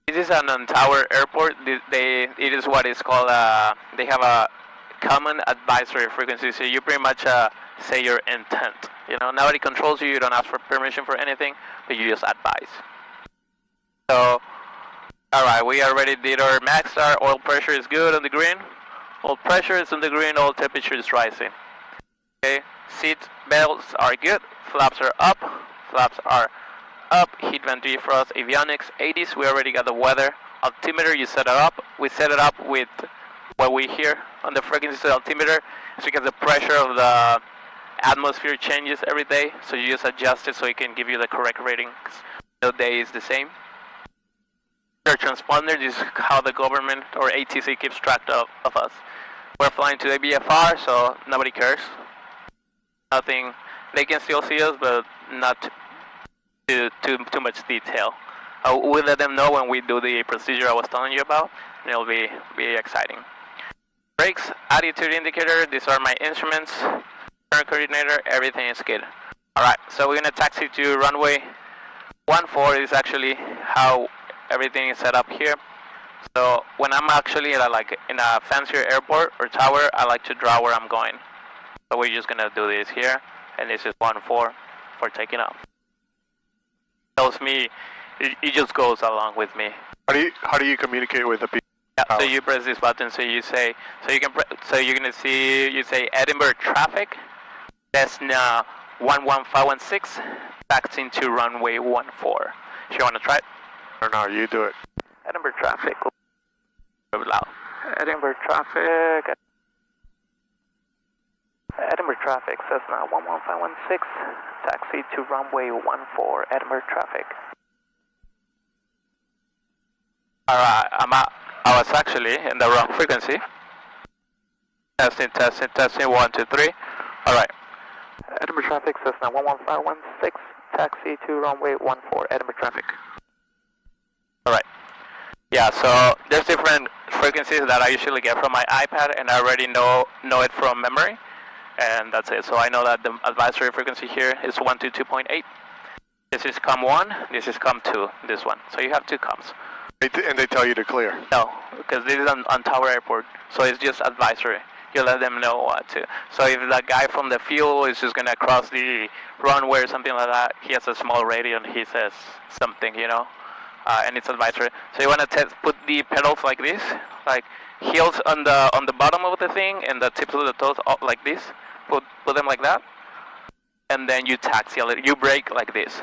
This is an on-tower airport. It is what is called, they have a common advisory frequency, so you pretty much say your intent. You know, nobody controls you, you don't ask for permission for anything, but you just advise. So, alright, we already did our max start, oil pressure is good on the green. Oil pressure is on the green, oil temperature is rising. Okay, seat belts are good, flaps are up, heat vent defrost, avionics, 80s, we already got the weather. Altimeter, you set it up, we set it up with what we hear on the frequency altimeter. It's because the pressure of the atmosphere changes every day, so you just adjust it so it can give you the correct rating. No day is the same. Our transponder, this is how the government or ATC keeps track of us. We're flying to the BFR, so nobody cares. Nothing, they can still see us, but not too much detail. We'll let them know when we do the procedure I was telling you about, and it'll be exciting. Brakes, attitude indicator, these are my instruments, turn coordinator, everything is good. Alright, so we're gonna taxi to runway 14 is actually how everything is set up here. So when I'm actually like in a fancier airport or tower, I like to draw where I'm going. So we're just gonna do this here, and this is 14 for taking off. Tells me, it just goes along with me. How do you communicate with the people? Yeah, so you press this button, so you say, so you're gonna see, you say Edinburgh traffic, Cessna 11516, taxiing to runway 14. If you wanna try it? Or no, you do it. Edinburgh traffic. Loud. Edinburgh traffic. Edinburgh traffic, Cessna 11516, taxi to runway 14, Edinburgh traffic. Alright, I was actually in the wrong frequency. Testing, 1, 2, 3. Alright. Edinburgh traffic, Cessna 11516, taxi to runway 14, Edinburgh traffic. Alright. Yeah, so there's different frequencies that I usually get from my iPad, and I already know it from memory. And that's it. So I know that the advisory frequency here is 122.8. This is COM1, this is COM2, this one. So you have two COMs. And they tell you to clear? No, because this is on tower airport, so it's just advisory. You let them know what to. So if the guy from the fuel is just going to cross the runway or something like that, he has a small radio and he says something, you know, and it's advisory. So you want to put the pedals like this, like heels on the bottom of the thing and the tips of the toes like this. Put them like that, and then you taxi a little. You brake like this.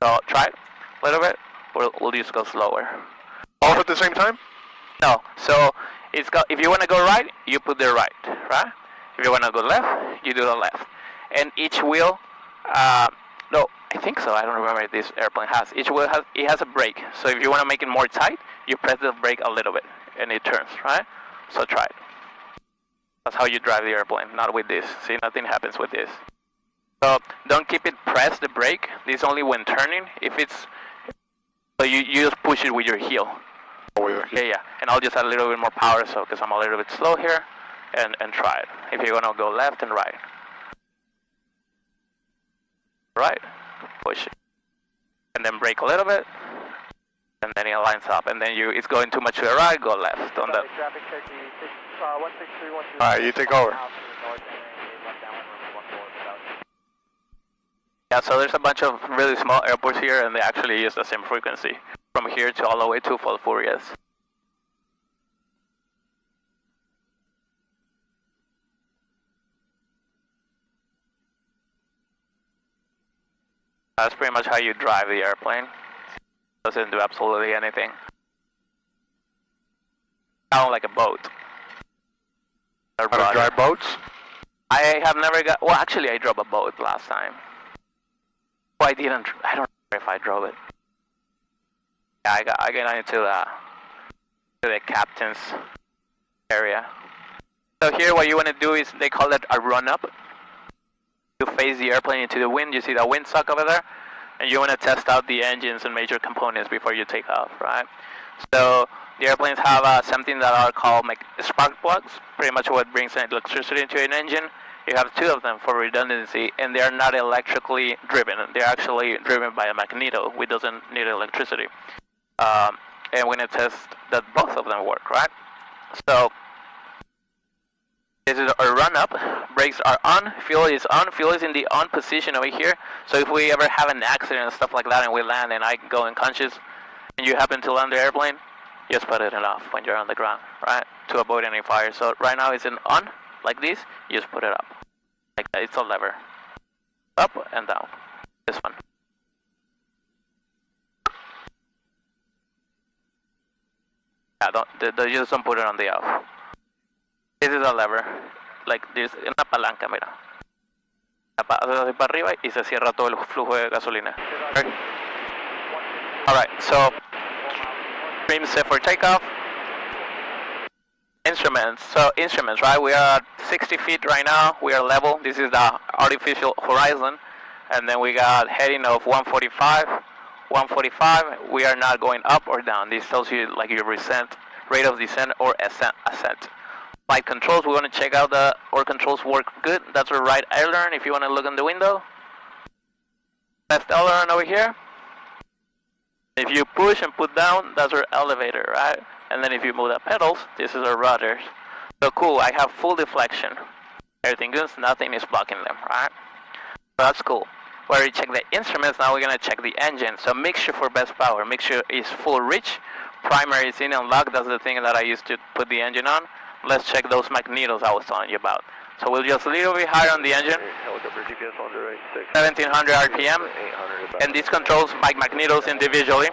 So try it a little bit. We'll just go slower. All at the same time? No. So if you want to go right, you put the right. If you want to go left, you do the left. And each wheel, no, I think so. I don't remember if this airplane has. Each wheel has a brake. So if you want to make it more tight, you press the brake a little bit, and it turns. Right? So try it. That's how you drive the airplane, not with this. See, nothing happens with this. So don't keep it pressed, the brake. This only when turning. If it's, so you just push it with your heel. Yeah. And I'll just add a little bit more power, so because I'm a little bit slow here, and try it. If you're gonna go left and right. Right, push it, and then brake a little bit, and then it lines up. And then it's going too much to the right, go left on the. Alright, you take over. Yeah, so there's a bunch of really small airports here, and they actually use the same frequency from here to all the way to Falfurrias. That's pretty much how you drive the airplane. Doesn't do absolutely anything. Kind of like a boat. How to drive boats? I have never got. Well, actually, I drove a boat last time. Well, I didn't. I don't know if I drove it. Yeah, I got into the captain's area. So here, what you want to do is they call it a run-up. You face the airplane into the wind. You see the windsock over there, and you want to test out the engines and major components before you take off, right? So the airplanes have something that are called spark plugs, pretty much what brings electricity into an engine. You have two of them for redundancy, and they are not electrically driven. They're actually driven by a magneto, which doesn't need electricity. and we're going to test that both of them work, right? So this is our run up, brakes are on, fuel is in the on position over here. So if we ever have an accident and stuff like that and we land and I go unconscious and you happen to land the airplane, just put it off when you're on the ground, right? To avoid any fire. So right now it's in on, like this, you just put it up. Like that, it's a lever. Up and down. This one. Yeah, just don't put it on the off. This is a lever. Like this, una palanca, mira. Hacia para arriba y se cierra todo el flujo de gasolina. Okay. Alright, so beam set for takeoff. Instruments. So instruments, right? We are at 60 feet right now. We are level. This is the artificial horizon. And then we got heading of 145. 145. We are not going up or down. This tells you like your rate of descent or ascent. Flight controls, we want to check out our controls work good. That's our right aileron if you want to look in the window. Left aileron over here. If you push and put down, that's our elevator, right? And then if you move the pedals, this is our rudders. So cool, I have full deflection. Everything good, nothing is blocking them, right? So that's cool. We already checked the instruments, now we're going to check the engine. So mixture for best power, mixture is full reach. Primary is in and lock, that's the thing that I used to put the engine on. Let's check those magnetos I was telling you about. So we'll just a little bit higher on the engine. 1700 RPM. And this controls my magnetos individually.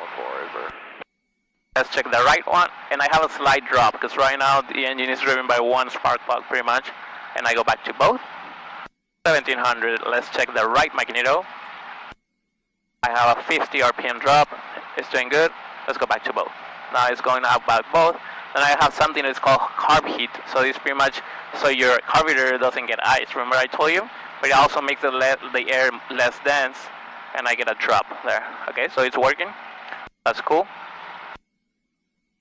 Let's check the right one. And I have a slight drop because right now the engine is driven by one spark plug pretty much. And I go back to both. 1700. Let's check the right magneto. I have a 50 RPM drop. It's doing good. Let's go back to both. Now it's going up back both. And I have something that's called carb heat. So it's pretty much so your carburetor doesn't get ice. Remember I told you? But it also makes the air less dense. And I get a drop there. Okay, so it's working. That's cool.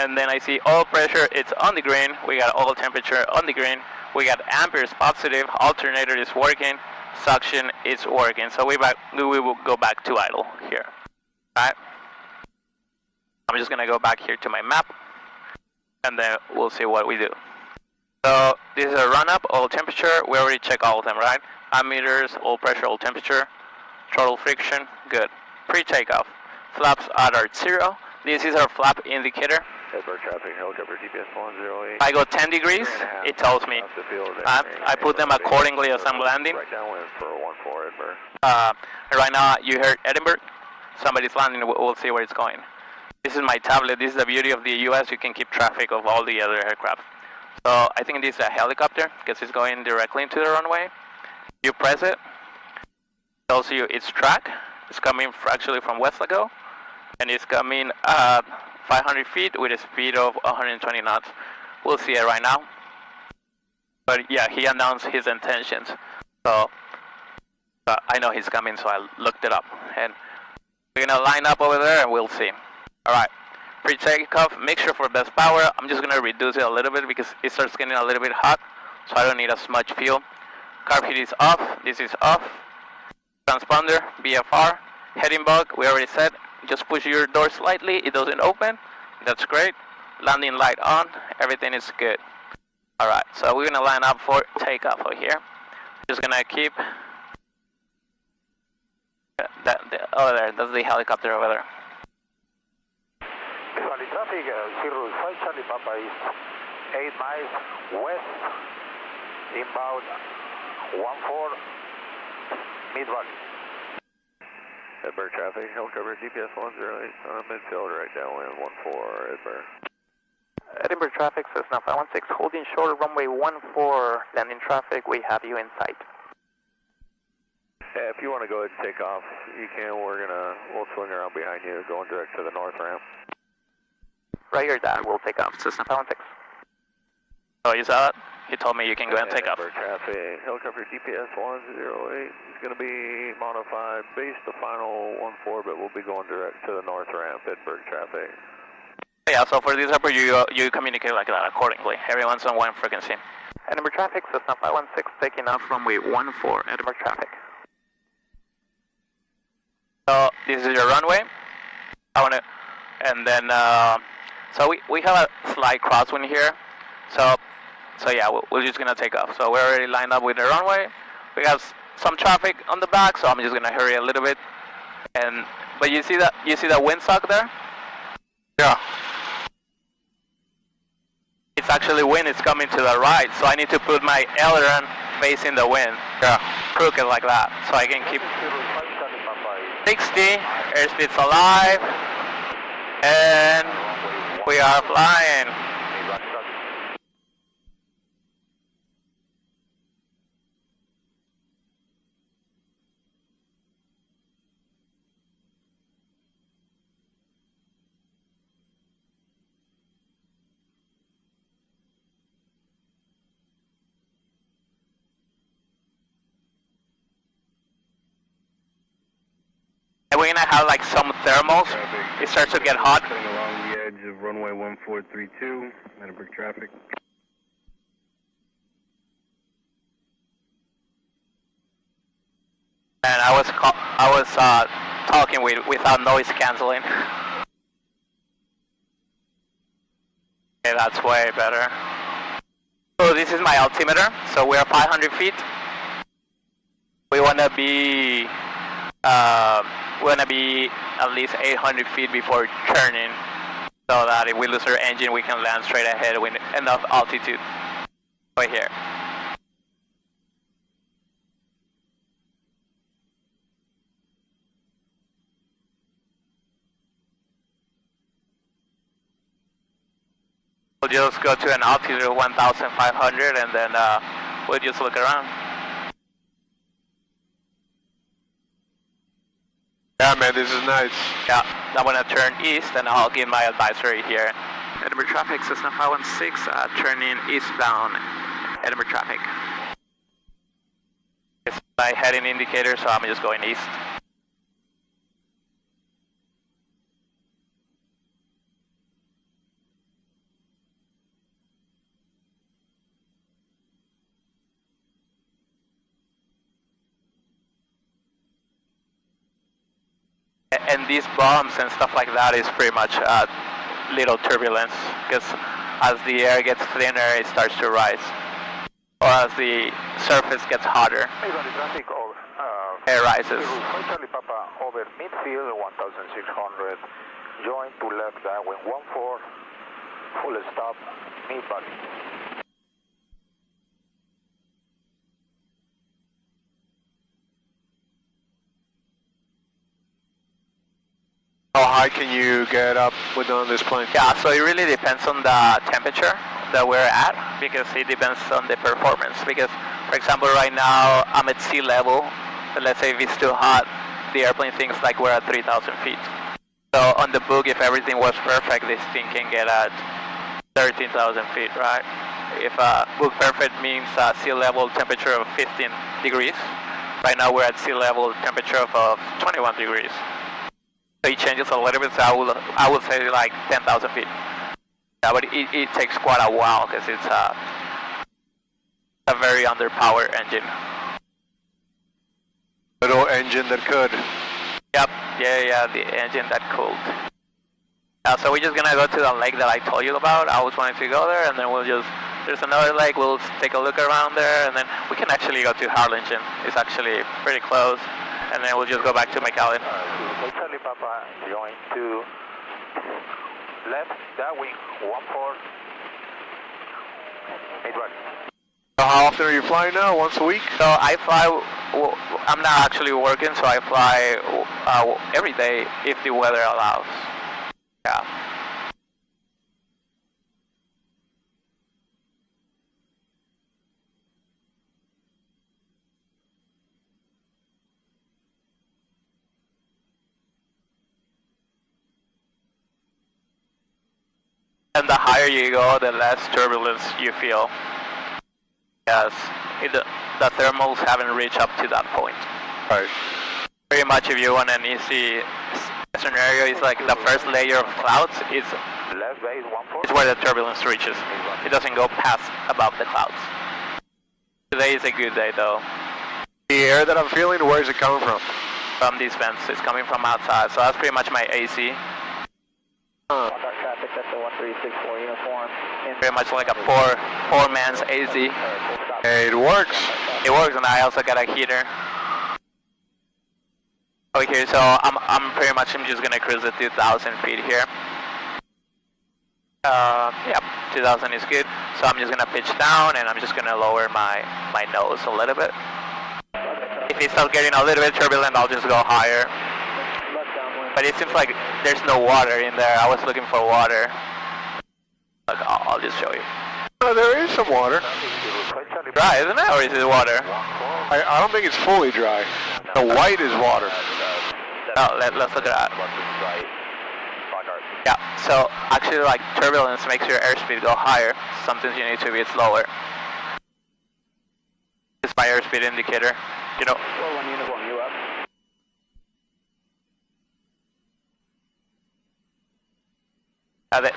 And then I see oil pressure, it's on the green. We got oil temperature on the green. We got amperes positive. Alternator is working. Suction is working. So we will go back to idle here. Alright. I'm just gonna go back here to my map. And then we'll see what we do. So this is a run up, oil temperature. We already checked all of them, right? Ammeters, oil pressure, oil temperature, throttle friction, good. Pre-takeoff, flaps are at 0. This is our flap indicator. Traffic, helicopter GPS 108. If I go 10 degrees, it tells me. I put them accordingly as I'm landing. Right downwind for 14 Edinburgh. Right now you heard Edinburgh. Somebody's landing, we'll see where it's going. This is my tablet. This is the beauty of the US. You can keep traffic of all the other aircraft. So I think this is a helicopter because it's going directly into the runway. You press it. It tells you its track. It's coming actually from Westlago. And it's coming at 500 feet with a speed of 120 knots. We'll see it right now. But yeah, he announced his intentions. So I know he's coming, so I looked it up. And we're going to line up over there and we'll see. Alright, pre-takeoff, mixture for best power. I'm just going to reduce it a little bit because it starts getting a little bit hot. So I don't need as much fuel. Carb heat is off. This is off. Transponder, BFR. Heading bug, we already said. Just push your door slightly. It doesn't open. That's great. Landing light on. Everything is good. Alright, so we're going to line up for takeoff over here. Just going to keep... over there, that's the helicopter over there. Charlie traffic, 05 Charlie Papa is 8 miles west, inbound 14, mid-valley. Edinburgh traffic, helicopter GPS 108, midfield right downwind 14 Edinburgh. Edinburgh traffic, Cessna 516, holding short runway 14, landing traffic, we have you in sight. Yeah, if you want to go ahead and take off, you can. We'll swing around behind you, going direct to the north ramp. Right here, Dad, we'll take off, Cessna 516. Oh, you saw it? He told me you can go ahead and take off. Traffic, helicopter GPS 108 is going to be modified base to final 14, but we'll be going direct to the north ramp, Edinburgh traffic. Yeah, so for this airport, you communicate like that accordingly. Everyone's on one frequency. Edinburgh traffic, Cessna 516, taking off runway 14, Edinburgh traffic. So this is your runway. And then So we have a slight crosswind here. So yeah, we're just gonna take off. So we're already lined up with the runway. We have some traffic on the back, so I'm just gonna hurry a little bit. But you see that windsock there? Yeah. It's actually wind is coming to the right, so I need to put my aileron facing the wind. Yeah. Crooked like that, so I can keep 60, airspeed's alive, and we are flying. And we're gonna have like some thermals. It starts to get hot. Coming along the edge of runway 1432, Meadowbrook traffic. And I was talking without noise canceling. Okay, that's way better. So this is my altimeter. So we're 500 feet. We wanna be at least 800 feet before turning, so that if we lose our engine, we can land straight ahead with enough altitude. Right here. We'll just go to an altitude of 1,500 and then we'll just look around. Yeah, man, this is nice. Yeah, I'm gonna turn east and I'll give my advisory here. Edinburgh traffic, Cessna 516, turning eastbound, Edinburgh traffic. It's my heading indicator, so I'm just going east. And these bumps and stuff like that is pretty much little turbulence, because as the air gets thinner, it starts to rise. Or as the surface gets hotter, traffic over, air rises. Charlie Papa over midfield 1600, join to left downwind 14, full stop, mid body. How high can you get up on this plane? Yeah, so it really depends on the temperature that we're at, because it depends on the performance. Because, for example, right now I'm at sea level, but let's say if it's too hot, the airplane thinks like we're at 3,000 feet. So on the book, if everything was perfect, this thing can get at 13,000 feet, right? If book perfect means sea level temperature of 15 degrees, right now we're at sea level temperature of 21 degrees. So it changes a little bit, so I would say like 10,000 feet. Yeah, but it takes quite a while because it's a very underpowered engine. Little engine that could. Yep, yeah, the engine that cooled. So we're just gonna go to the lake that I told you about. I was wanting to go there, and then there's another lake, we'll take a look around there, and then we can actually go to Harlingen. It's actually pretty close, and then we'll just go back to McAllen. Charlie Papa, going to left, downwind 14, mid body. So how often are you flying now? Once a week? So I fly, I'm not actually working, so I fly every day if the weather allows. Yeah. And the higher you go, the less turbulence you feel. Yes, the thermals haven't reached up to that point. Right. Pretty much if you want an easy scenario, it's like the first layer of clouds is Left base 14. where the turbulence reaches. It doesn't go past above the clouds. Today is a good day though. The air that I'm feeling, where is it coming from? From these vents, it's coming from outside, so that's pretty much my AC. Start traffic at the 1364 uniform. Pretty much like a four man's AZ. Hey, it works. It works, and I also got a heater over here, so I'm pretty much just gonna cruise at 2,000 feet here. Yeah, 2,000 is good. So I'm just gonna pitch down, and I'm just gonna lower my nose a little bit. If it starts getting a little bit turbulent, I'll just go higher. But it seems like there's no water in there. I was looking for water. Look, I'll just show you. Oh, there is some water. Dry, isn't it? Or is it water? I don't think it's fully dry. The white is water. Oh, let's look at that. Yeah, so actually like turbulence makes your airspeed go higher. Sometimes you need to be slower. This is my airspeed indicator. You know.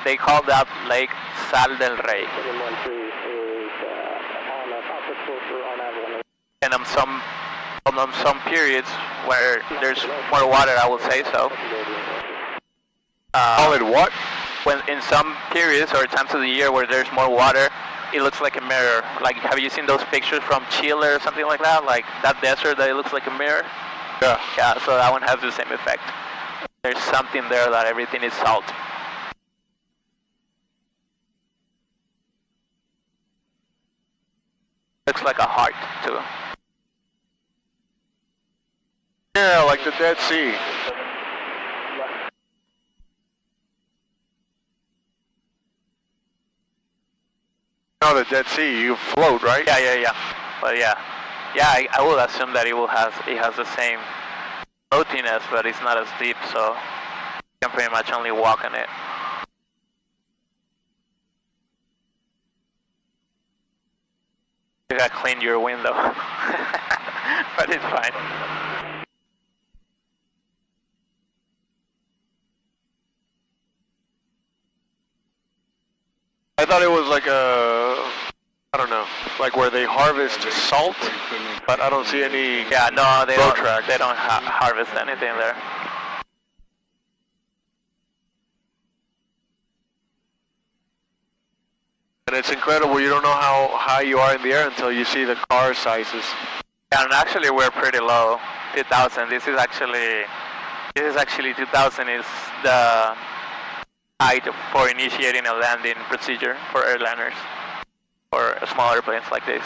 They call that Lake Sal del Rey. And on some periods where there's more water, I will say so. Call it what? When in some periods or times of the year where there's more water, it looks like a mirror. Like, have you seen those pictures from Chile or something like that? Like that desert that it looks like a mirror? Yeah. Yeah, so that one has the same effect. There's something there that everything is salt. Looks like a heart, too. Yeah, like the Dead Sea. No, the Dead Sea, you float, right? Yeah. But yeah, I will assume that it has the same floatiness, but it's not as deep, so you can pretty much only walk on it. You gotta clean your window, but it's fine. I thought it was like I don't know, like where they harvest salt, but I don't see any. Yeah, no, they road don't. tracks. They don't harvest anything there. And it's incredible. You don't know how high you are in the air until you see the car sizes. Yeah, and actually we're pretty low, 2,000. This is actually 2,000 is the height for initiating a landing procedure for airliners or small airplanes like this.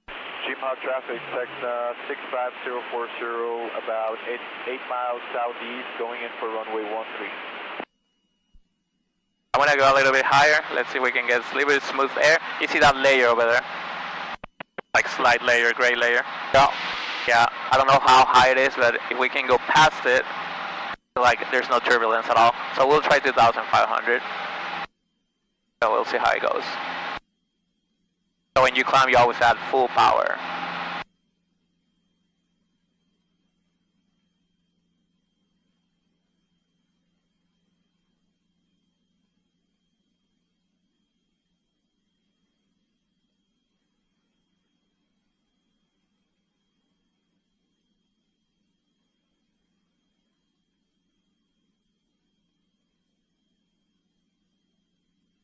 Gmod traffic, Cessna 65040, about 8 miles southeast, going in for runway 13. I'm gonna go a little bit higher. Let's see if we can get a little bit smooth air. You see that layer over there? Like slight layer, gray layer? Yeah, I don't know how high it is, but if we can go past it, like there's no turbulence at all. So we'll try 2,500. So we'll see how it goes. So when you climb, you always add full power.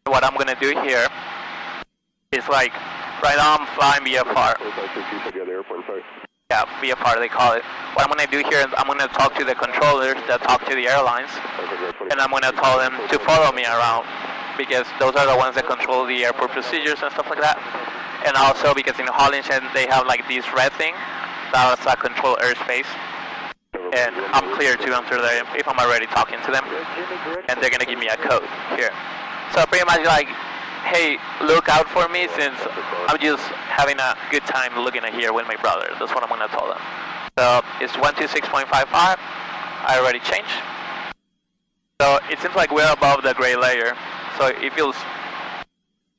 What I'm gonna do here is like, right now I'm flying VFR. Yeah, VFR they call it. What I'm gonna do here is I'm gonna talk to the controllers that talk to the airlines, and I'm gonna tell them to follow me around, because those are the ones that control the airport procedures and stuff like that. And also because in Hollingen they have like this red thing that's a control airspace, and I'm clear to enter there if I'm already talking to them, and they're gonna give me a code here. So pretty much like, hey, look out for me, since I'm just having a good time looking at here with my brother. That's what I'm gonna tell them. So it's 126.55. I already changed. So it seems like we're above the gray layer, so it feels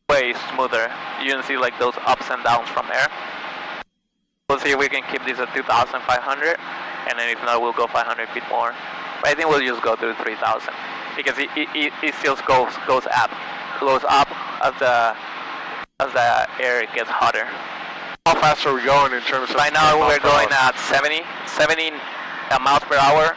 way smoother. You can see like those ups and downs from there. We'll see if we can keep this at 2,500, and then if not, we'll go 500 feet more. But I think we'll just go through 3,000, because it still goes up as the air gets hotter. How fast are we going in terms of? Right now we're going at 70 miles per hour.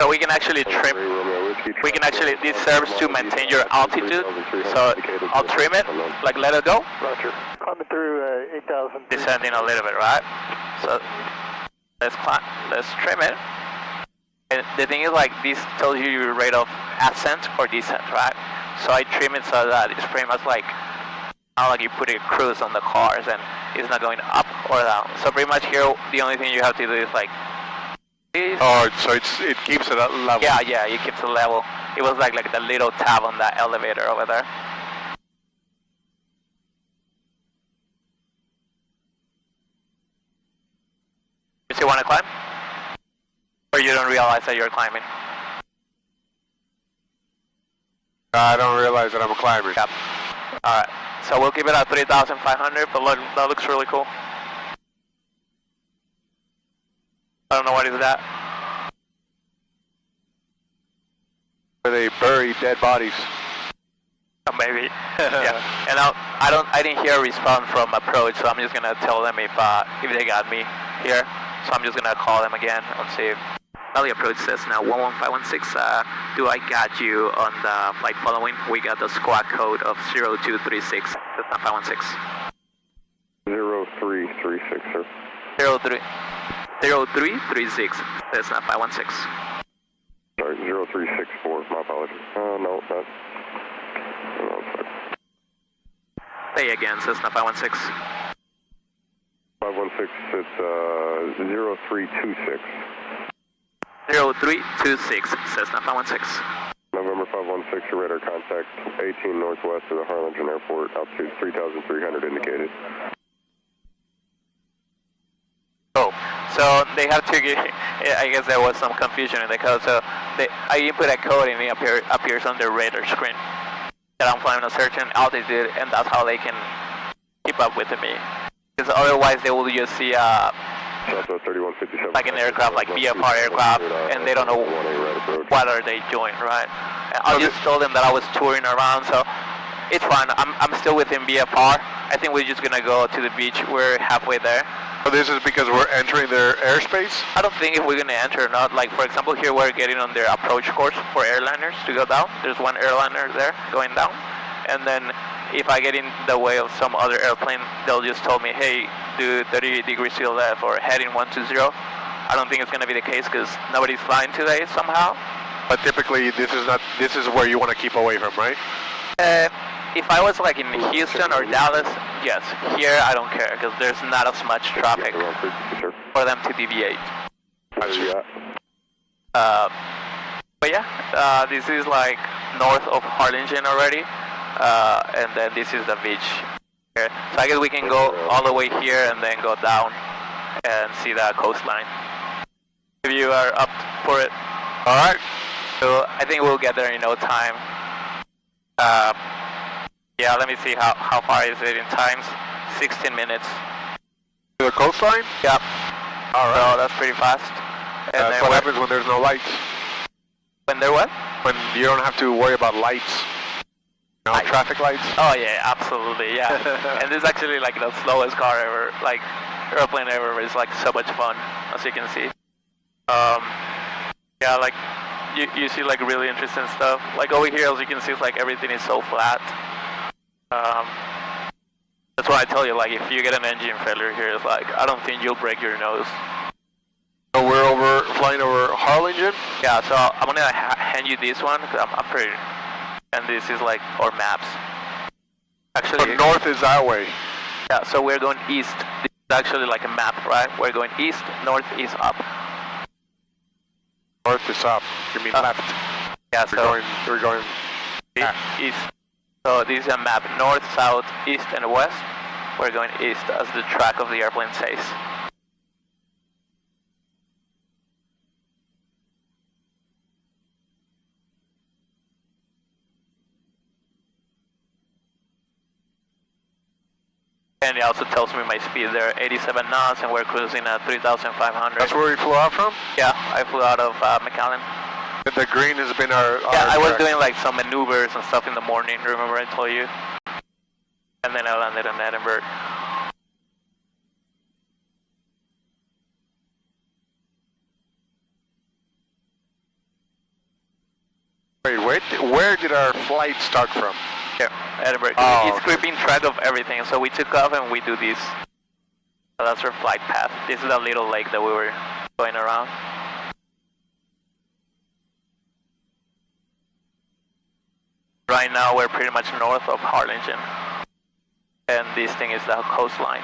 So we can actually trim. We can actually, this serves to maintain your altitude. So I'll trim it, like let it go. Roger. Climbing through 8,000. Descending a little bit, right? So let's climb, let's trim it. And the thing is, like, this tells you your rate of ascent or descent, right? So I trim it so that it's pretty much like, not like you put a cruise on the cars and it's not going up or down. So pretty much here, the only thing you have to do is like, oh, so it keeps it at level. yeah, it keeps it level. It was like the little tab on that elevator over there. You still want to climb? Or you don't realize that you're climbing? I don't realize that I'm climbing. Yep. Alright, so we'll keep it at 3,500, but look, that looks really cool. I don't know what is that. Where they bury dead bodies. Maybe. Yeah. And I didn't hear a response from approach, so I'm just gonna tell them if they got me here. So I'm just gonna call them again and see if the approach says now 11516. Do I got you on the flight following? We got the squawk code of 0236. That's not 516. 0336, sir. 0336. That's not 516. Sorry, 0364. My apologies. No, that's. No, Say again, Cessna 516. 516, it's 0326. 0326, Cessna 516. November 516, your radar contact 18 northwest of the Harlingen Airport, altitude 3,300 indicated. Oh, so they have to get, I guess there was some confusion in the code, so I input a code and it appears on the radar screen that I'm flying a certain altitude, and that's how they can keep up with me. Because otherwise they will just see like an aircraft, like VFR aircraft, and they don't know what are they doing, right? And I just told them that I was touring around, so it's fine. I'm still within VFR. I think we're just gonna go to the beach. We're halfway there. So this is because we're entering their airspace? I don't think if we're gonna enter or not. Like, for example, here we're getting on their approach course for airliners to go down. There's one airliner there going down, and then if I get in the way of some other airplane, they'll just tell me, hey, do 30 degrees to the left or heading 120. I don't think it's going to be the case because nobody's flying today somehow. But typically this is where you want to keep away from, right? If I was like in Houston or Dallas, yes. Here I don't care because there's not as much traffic for them to deviate. But yeah, this is like north of Harlingen already. And then this is the beach here. So I guess we can go all the way here and then go down and see the coastline. If you are up for it. Alright. So I think we'll get there in no time. Yeah, let me see how far is it in times. 16 minutes. To the coastline? Yep. Alright. So that's pretty fast. And that's what happens when there's no lights. When there what? When you don't have to worry about lights. No, traffic lights? Oh yeah, absolutely, yeah. And this is actually like the slowest car ever, like airplane ever. It's like so much fun, as you can see. Yeah, like you see like really interesting stuff. Like over here, as you can see, it's like everything is so flat. That's why I tell you, like if you get an engine failure here, it's like I don't think you'll break your nose. So we're flying over Harlingen? Yeah, so I'm gonna hand you this one because I'm pretty. And this is like our maps. Actually, but north is that way. Yeah, so we're going east. This is actually like a map, right? We're going east, north is up. North is up. You mean left? Yeah, we're going east. So this is a map: north, south, east, and west. We're going east, as the track of the airplane says. And it also tells me my speed there, 87 knots, and we're cruising at 3,500. That's where we flew out from? Yeah, I flew out of McAllen. The green has been our yeah, I was track. doing like some maneuvers and stuff in the morning, remember I told you? And then I landed in Edinburgh. where did our flight start from? Here, Edinburgh. Oh, It's keeping track of everything, so we took off and we do this. So that's our flight path. This is a little lake that we were going around. Right now we're pretty much north of Harlingen. And this thing is the coastline.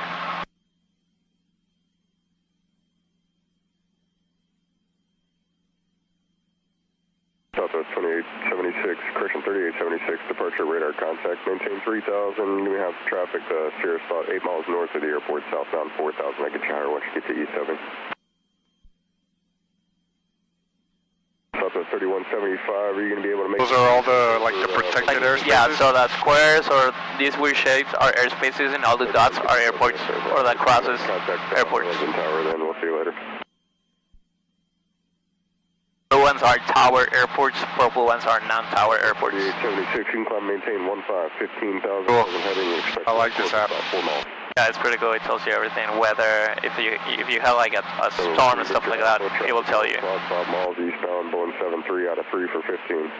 Southwest 2876, correction 3876, departure radar contact, maintain 3000, we have traffic, Sierra spot 8 miles north of the airport, southbound 4000, I get you higher once you get to E7. Southwest 3175, are you going to be able to make... Those are all the, like, the protected airspaces? Yeah, so the squares or these weird shapes are airspaces and all the dots are airports, or the crosses, airports. Tower, then we'll see you later. Blue ones are tower airports, purple ones are non-tower airports. 3876, you can climb, maintain 15,000, cool. heading, expect I like this app. about 4 miles. Yeah, it's pretty cool. It tells you everything. Weather, if you have like a storm and stuff like that, it will tell you. 5 miles eastbound, Boeing 73 out of 3 for 15.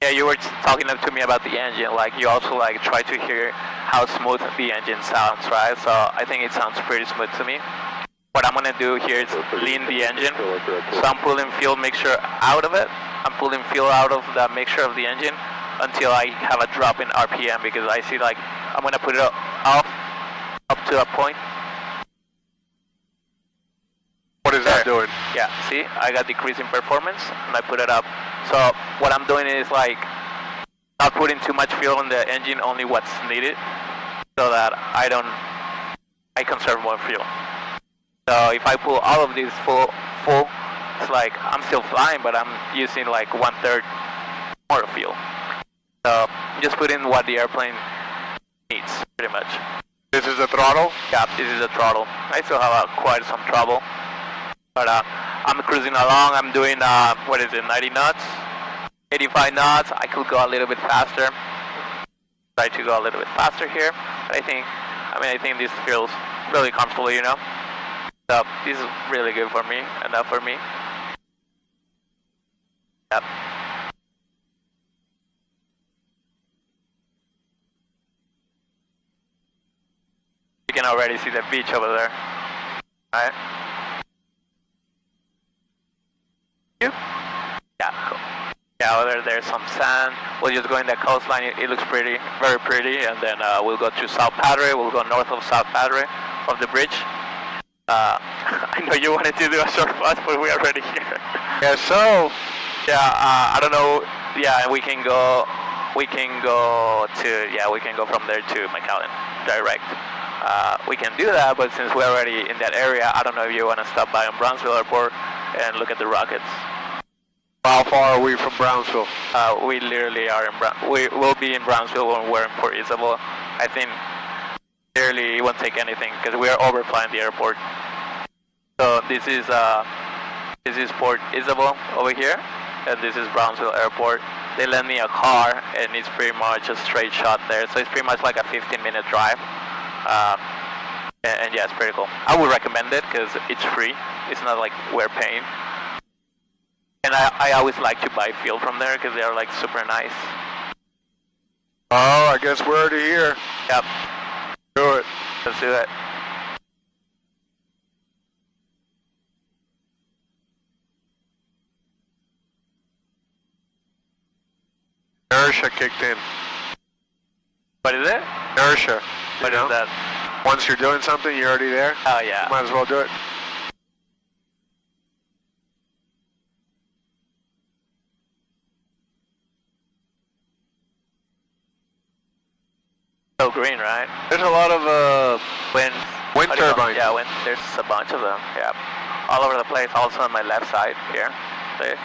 Yeah, you were talking to me about the engine. Like you also like try to hear how smooth the engine sounds, right? So I think it sounds pretty smooth to me. What I'm gonna do here is lean the engine. So I'm pulling fuel mixture out of it. I'm pulling fuel out of the mixture of the engine until I have a drop in RPM because I see like I'm gonna put it up to a point. What is that doing? Yeah, see, I got decreasing performance and I put it up. So what I'm doing is like not putting too much fuel in the engine, only what's needed, so that I conserve more fuel. So if I pull all of these full, it's like I'm still flying, but I'm using like 1/3 more fuel. So just put in what the airplane needs, pretty much. This is the throttle? Yeah, this is the throttle. I still have quite some trouble. But I'm cruising along, I'm doing, 90 knots? 85 knots, I could go a little bit faster. Try to go a little bit faster here. But I think this feels really comfortable, you know? So this is really good for me, enough for me. Yep. You can already see the beach over there. Alright? Yeah, cool. Yeah, over there's some sand. We'll just go in the coastline. It looks pretty, very pretty. And then we'll go to South Padre. We'll go north of South Padre, of the bridge. I know you wanted to do a short bus, but we're already here. Yeah, so... Yeah, I don't know. Yeah, we can go from there to McAllen, direct. We can do that, but since we're already in that area, I don't know if you want to stop by on Brownsville Airport and look at the rockets. How far are we from Brownsville? We literally are in we will be in Brownsville when we're in Port Isabel. I think literally it won't take anything because we are overflying the airport. So this is Port Isabel over here, and this is Brownsville Airport. They lent me a car, and it's pretty much a straight shot there. So it's pretty much like a 15-minute drive. And yeah, it's pretty cool. I would recommend it because it's free. It's not like we're paying. And I always like to buy fuel from there because they are like super nice. Oh, I guess we're already here. Yep. Do it. Let's do it. Inertia kicked in. What is it? Inertia. What is that? Once you're doing something, you're already there. Oh yeah. Might as well do it. So green, right? There's a lot of Wind turbines. Yeah, wind. There's a bunch of them. Yeah, all over the place. Also on my left side here. See?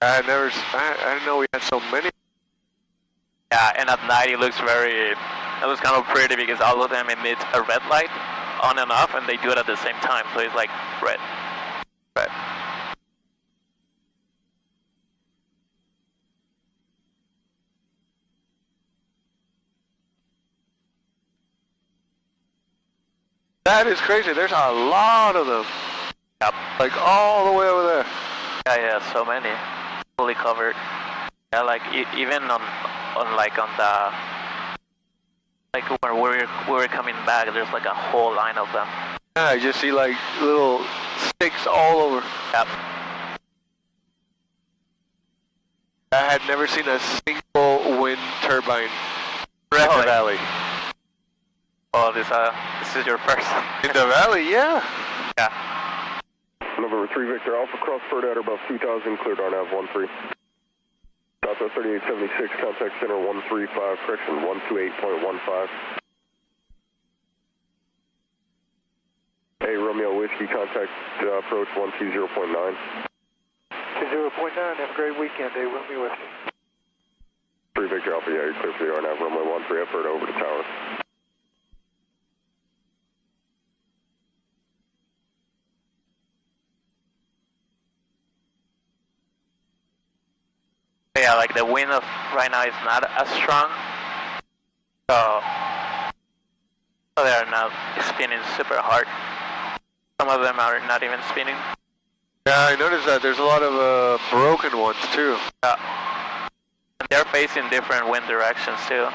I didn't know we had so many. Yeah, and at night it looks kind of pretty because all of them emit a red light on and off, and they do it at the same time. So it's like red. That is crazy. There's a lot of them. Yep. Like all the way over there. Yeah, so many. Fully covered. Yeah, like even on the like when we were coming back, there's like a whole line of them. Yeah, I just see like little sticks all over. Yep. I had never seen a single wind turbine in the Really? valley. Oh, this is your first. In the valley, yeah. Yeah. November 3 Victor Alpha, cross bird at or above 2000, cleared on Nav 13. Southwest 3876, contact center 135, correction 128.15. Hey, Romeo Whiskey, contact approach 120.9. 20.9, have a great weekend, hey, Romeo Whiskey. 3 Victor Alpha, yeah, you're clear for the RNAV runway 13, effort over to tower. Yeah, like the wind of right now is not as strong, so they are not spinning super hard. Some of them are not even spinning. Yeah, I noticed that. There's a lot of broken ones too. Yeah. And they're facing different wind directions too.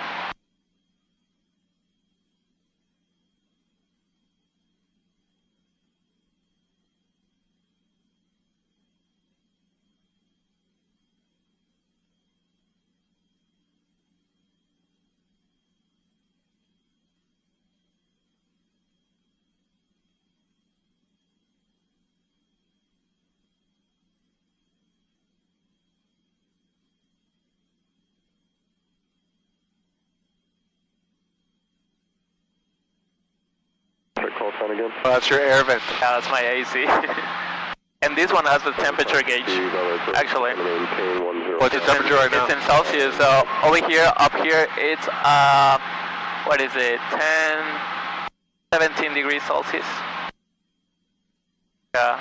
Call sign again. Oh, that's your air vent. Yeah, that's my AC. And this one has the temperature gauge, actually. What's the temperature right now? It's in Celsius, so over here, up here, it's, what is it, 17 degrees Celsius. Yeah,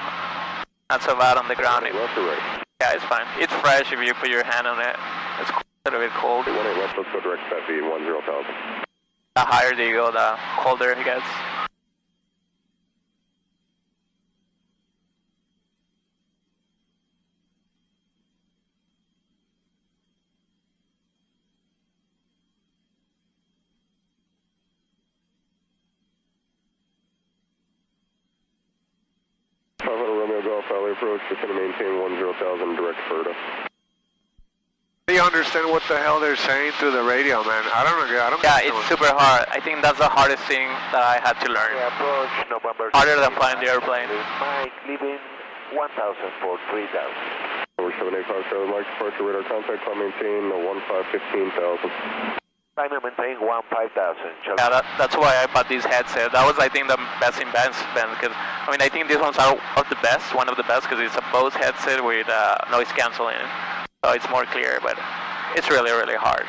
not so bad on the ground. Left or right? Yeah, it's fine. It's fresh if you put your hand on it. It's a little bit cold. 18 left, let's go direct that V 10,000. The higher you go, the colder it gets. Romeo Golf Valley approach, just going to maintain 10,000 direct Ferda. Do you understand what the hell they're saying through the radio, man? I don't know. Yeah, it's super hard. I think that's the hardest thing that I had to learn. Yeah, approach November. Harder than flying the airplane. Mike, leaving 1,000 for 3,000. Over 785, Charlie Mike, departure radar contact, climb maintain 15,000. Time to maintain 15,000. Yeah, that's why I bought this headset. That was, I think, the best investment, because, I mean, I think these ones are of the best, one of the best, because it's a Bose headset with noise canceling, so it's more clear, but it's really, really hard.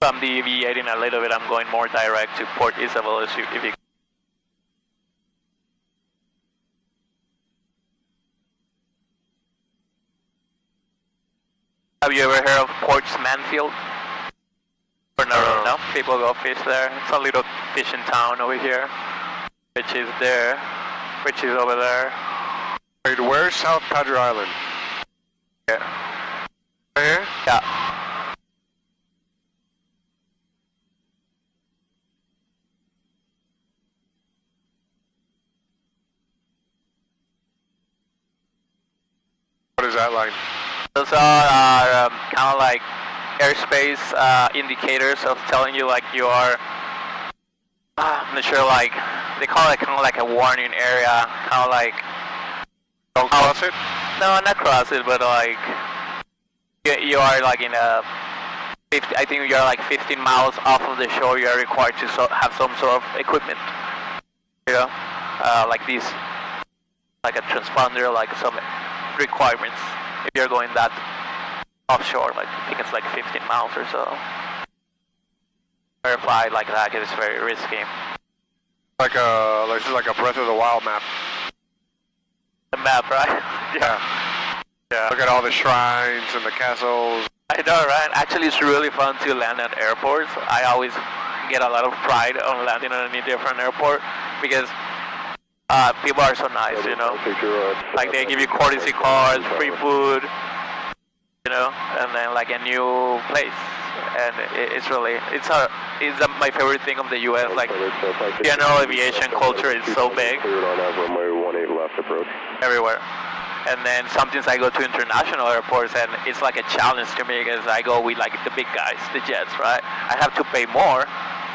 I'm deviating a little bit. I'm going more direct to Port Isabel if you. Have you ever heard of Port's Manfield? Or no? People go fish there. It's a little fishing town over here, which is there, which is over there. Wait, where's South Padre Island? Yeah. Right here? Yeah. What is that line? Those are kind of like airspace indicators of telling you like you are, I'm not sure, like, they call it kind of like a warning area, kind of like... Don't cross it? No, not cross it, but like, you are like in a, I think you're like 15 miles off of the shore, you are required to have some sort of equipment, you know, like this, like a transponder, like some requirements if you're going that offshore, like I think it's like 15 miles or so. Verify like that, it's very risky. This is like a Breath of the Wild map. The map, right? Yeah. Look at all the shrines and the castles. I know, right? Actually, it's really fun to land at airports. I always get a lot of pride on landing at any different airport because people are so nice, you know. Like they give you courtesy cars, free food, you know, and then like a new place. And it's my favorite thing of the U.S. Like general aviation culture is so big everywhere. And then sometimes I go to international airports and it's like a challenge to me because I go with like the big guys, the jets, right? I have to pay more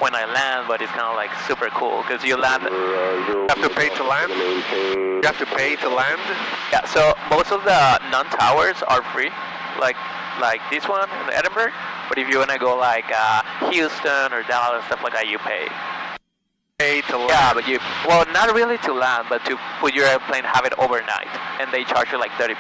when I land, but it's kind of like super cool because you land. You have to pay to land? You have to pay to land? Yeah, so most of the non-towers are free, like this one in Edinburgh. But if you want to go like Houston or Dallas, stuff like that, you pay. Pay to land? Yeah, but well, not really to land, but to put your airplane, have it overnight, and they charge you like $30.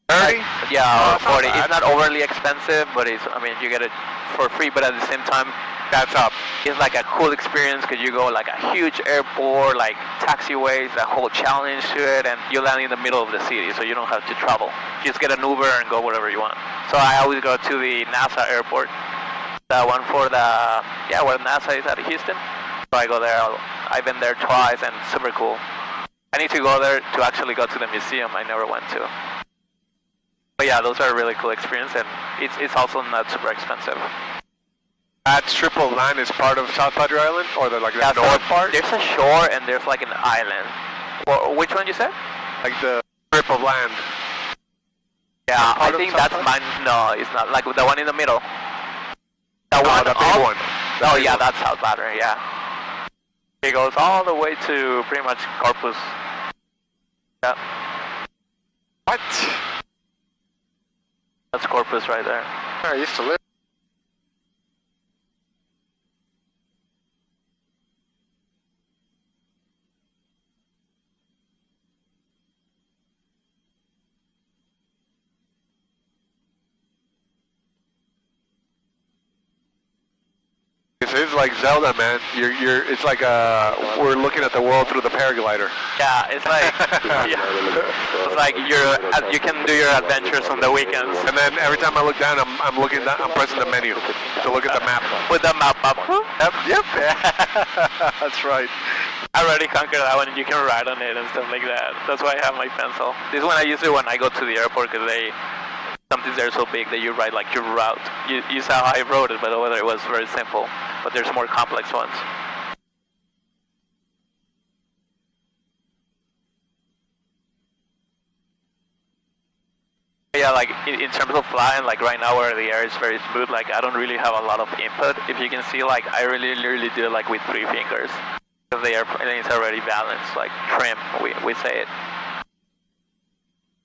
30? Yeah, or 40. Not it's not overly expensive, but you get it for free, but at the same time, that's up. It's like a cool experience because you go like a huge airport, like taxiways, a whole challenge to it, and you land in the middle of the city, so you don't have to travel. You just get an Uber and go wherever you want. So I always go to the NASA airport, the one for where NASA is at Houston. So I go there. I've been there twice, and super cool. I need to go there to actually go to the museum I never went to. But yeah, those are a really cool experience, and it's also not super expensive. That strip of land is part of South Padre Island, or the north part? There's a shore and there's like an island. Well, which one you said? Like the strip of land. Yeah, I think that's mine. No, it's not. Like the one in the middle. The big one. That's South Padre. Yeah. It goes all the way to pretty much Corpus. Yeah. What? That's Corpus right there. I used to live. This is like Zelda, man. It's like we're looking at the world through the paraglider. Yeah, it's like it's like you can do your adventures on the weekends. And then every time I look down, I'm pressing the menu to look at the map. With the map up. Yep. That's right. I already conquered that one, and you can ride on it and stuff like that. That's why I have my pencil. This one I use it when I go to the airport because sometimes they're so big that you write like your route. You saw how I wrote it, but over there it was very simple. But there's more complex ones. Yeah, like in terms of flying, like right now where the air is very smooth, like I don't really have a lot of input. If you can see, like I really do it like with 3 fingers. Because the airplane is already balanced, like trim, we say it.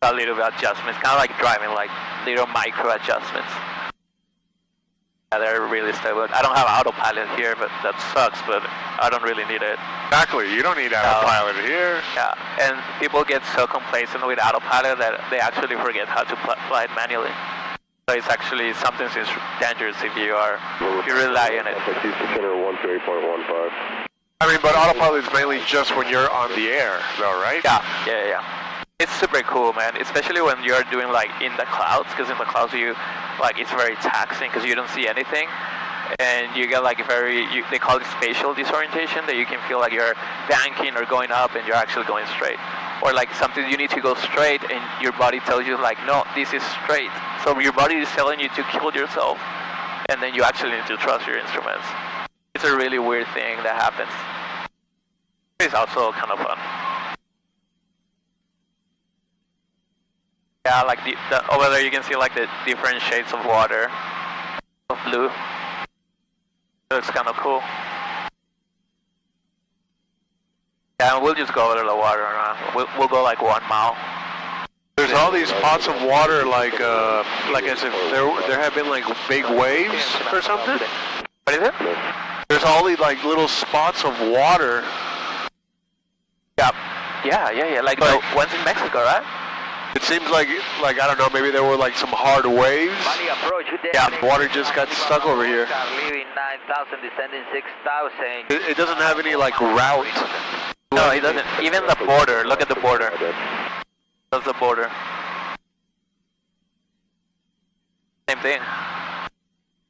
A little bit adjustments, kind of like driving, like little micro adjustments. Yeah, they're really stable. I don't have autopilot here, but that sucks, but I don't really need it. Exactly, you don't need autopilot here. Yeah, and people get so complacent with autopilot that they actually forget how to fly it manually. So it's actually sometimes it's dangerous if you rely on it. I mean, but autopilot is mainly just when you're on the air, though, right? Yeah. It's super cool, man, especially when you're doing like in the clouds, because in the clouds it's very taxing because you don't see anything, and you get like they call it spatial disorientation, that you can feel like you're banking or going up and you're actually going straight. Or like something you need to go straight and your body tells you like, no, this is straight. So your body is telling you to kill yourself, and then you actually need to trust your instruments. It's a really weird thing that happens. It's also kind of fun. Yeah, like over there you can see like the different shades of water, of blue. It looks kind of cool. Yeah, and we'll just go over the water. We'll go like 1 mile. There's all these spots of water, like as if there have been like big waves or something. What is it? There's all these like little spots of water. Yeah. Like the ones in Mexico, right? It seems like I don't know, maybe there were like some hard waves. Yeah, water just got stuck over here. Leaving 9,000, descending 6,000. It doesn't have any like route. No, he doesn't. Even the border. Look at the border. That's the border. Same thing.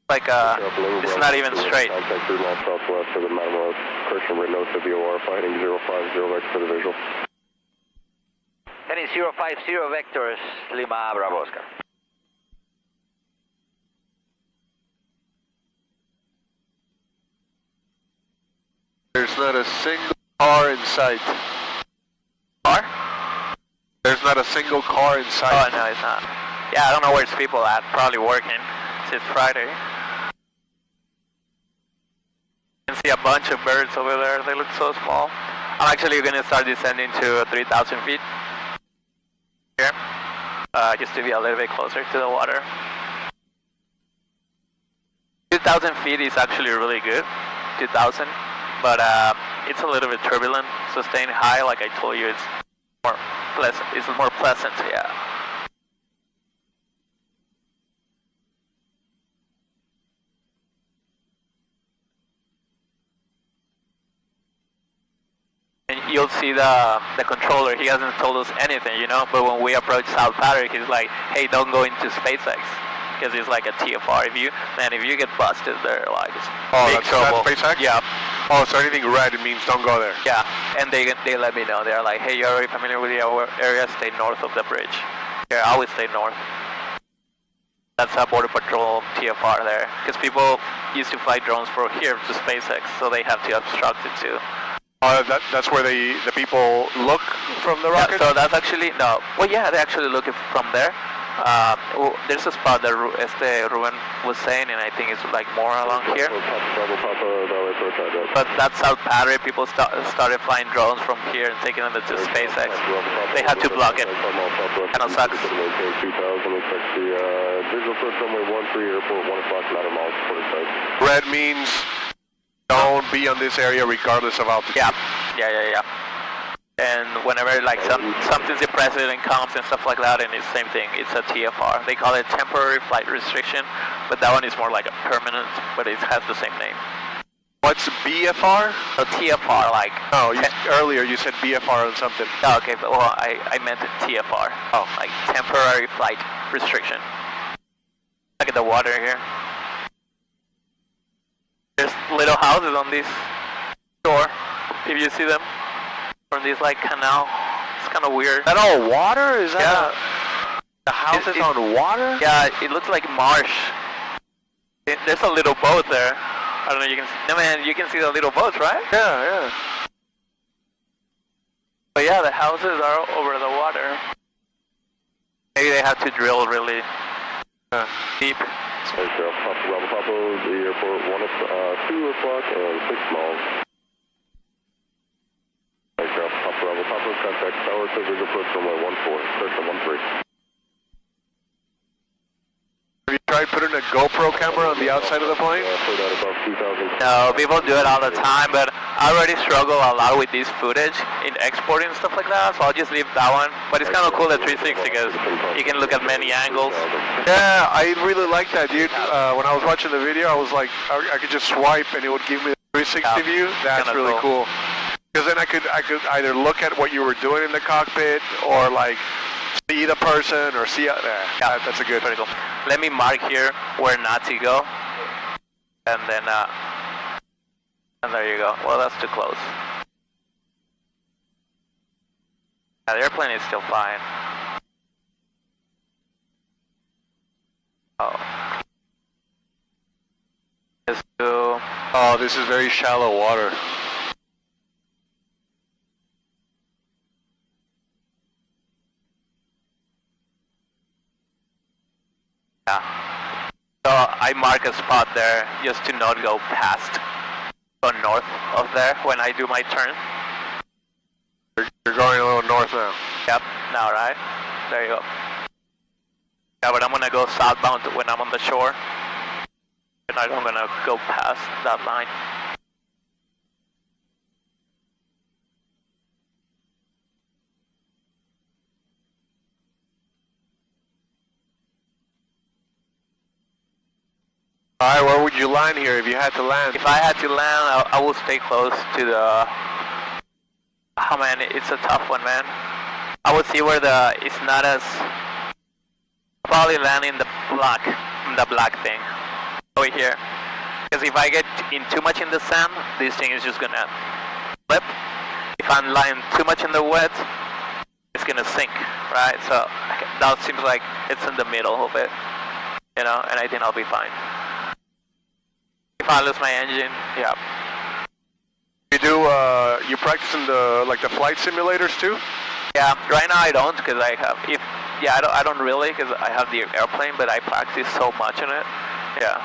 Like it's not even straight. Contact 3 miles southwest of the Mountain Road. Correction, right north of the OR, fighting 050 vector for the visual. Heading 050 vectors, Lima Bravo Oscar. There's not a single car in sight. Car? There's not a single car in sight. Oh no, it's not. Yeah, I don't know where's people at. Probably working. It's Friday. You can see a bunch of birds over there. They look so small. I'm actually going to start descending to 3,000 feet here, just to be a little bit closer to the water. 2,000 feet is actually really good. 2,000, but it's a little bit turbulent. So staying high, like I told you, it's more pleasant. It's more pleasant, yeah. And you'll see the controller. He hasn't told us anything, you know. But when we approach South Patrick, he's like, "Hey, don't go into SpaceX," because it's like a TFR. If you get busted, they're like big trouble. That's SpaceX? Yeah. Oh, so anything red, it means don't go there. Yeah, and they let me know. They're like, "Hey, you're already familiar with the area. Stay north of the bridge." Yeah, I always stay north. That's a border patrol TFR there, because people used to fly drones from here to SpaceX, so they have to obstruct it too. That's where the people look from the rocket? Yeah, so that's actually, no. Well, yeah, they actually look from there. There's a spot that Ruben was saying, and I think it's like more along here. But that's South Patrick. People started flying drones from here and taking them to SpaceX. They had to block it. Kind of sucks. Red means don't be on this area regardless of altitude. Yeah. And whenever like something's depressed and comes and stuff like that, and it's the same thing. It's a TFR. They call it temporary flight restriction, but that one is more like a permanent, but it has the same name. What's BFR? So TFR, like... Oh, earlier you said BFR on something. Oh, okay, but well, I meant TFR. Oh, like temporary flight restriction. Look at the water here. There's little houses on this shore, if you see them. From this like canal. It's kind of weird. Is that all water? Is that the house is on water? Yeah, it looks like marsh. There's a little boat there. I don't know, you can see, no man, you can see the little boats, right? Yeah. But yeah, the houses are over the water. Maybe they have to drill really deep. Papa, the airport, 2 o'clock and 6 miles. Papa, contact tower, service approach runway 14, correction 13. Have you tried putting a GoPro camera on the outside of the plane? No, people do it all the time, but I already struggle a lot with this footage in exporting and stuff like that, so I'll just leave that one. But it's kind of cool, the 360, because you can look at many angles. Yeah, I really like that, dude. When I was watching the video, I was like, I could just swipe and it would give me the 360 view. That's really cool. Because then I could either look at what you were doing in the cockpit, or like see the person, or see. That's a good. Pretty cool. Let me mark here where not to go, and then and there you go. Well, that's too close. Yeah, the airplane is still flying. Oh. Let's do. Oh, this is very shallow water. Yeah. So I mark a spot there just to not go past, go north of there when I do my turn. You're going a little north now. Yep, now right? There you go. Yeah, but I'm gonna go southbound when I'm on the shore. And I'm gonna go past that line. Alright, where would you land here if you had to land? If I had to land, I would stay close to the Oh man, it's a tough one, man. I would see where it's not as probably landing the black thing over here. Because if I get in too much in the sand, this thing is just gonna flip. If I'm lying too much in the wet, it's gonna sink, right? So that seems like it's in the middle of it, you know, and I think I'll be fine. If I lose my engine, yeah. You do, you practice in the flight simulators too? Yeah, right now I don't, because I have, I don't really, because I have the airplane, but I practice so much in it, yeah.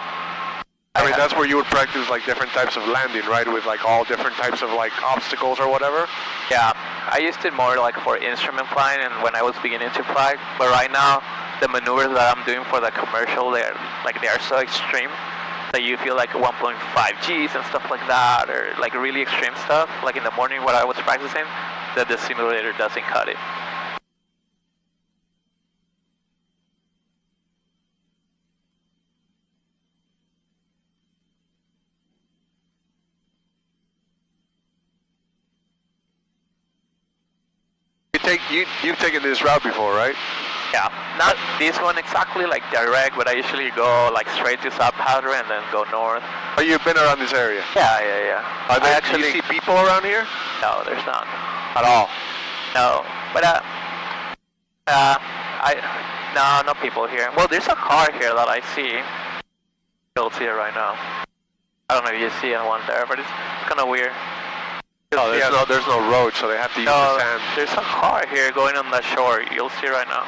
I mean, that's where you would practice like different types of landing, right? With like all different types of like obstacles or whatever? Yeah, I used it more like for instrument flying and when I was beginning to fly, but right now, the maneuvers that I'm doing for the commercial, they are so extreme that you feel like 1.5 Gs and stuff like that, or like really extreme stuff, like in the morning when I was practicing, that the simulator doesn't cut it. You've taken this route before, right? Yeah, not this one exactly like direct, but I usually go like straight to South Padre and then go north. Oh, you've been around this area? Yeah. Do you see people around here? No, there's not. At all? No, but no people here. Well, there's a car here that I see. You'll see it right now. I don't know if you see anyone there, but it's kind of weird. No, there's no road, so they have to use the sand. There's a car here going on the shore. You'll see right now.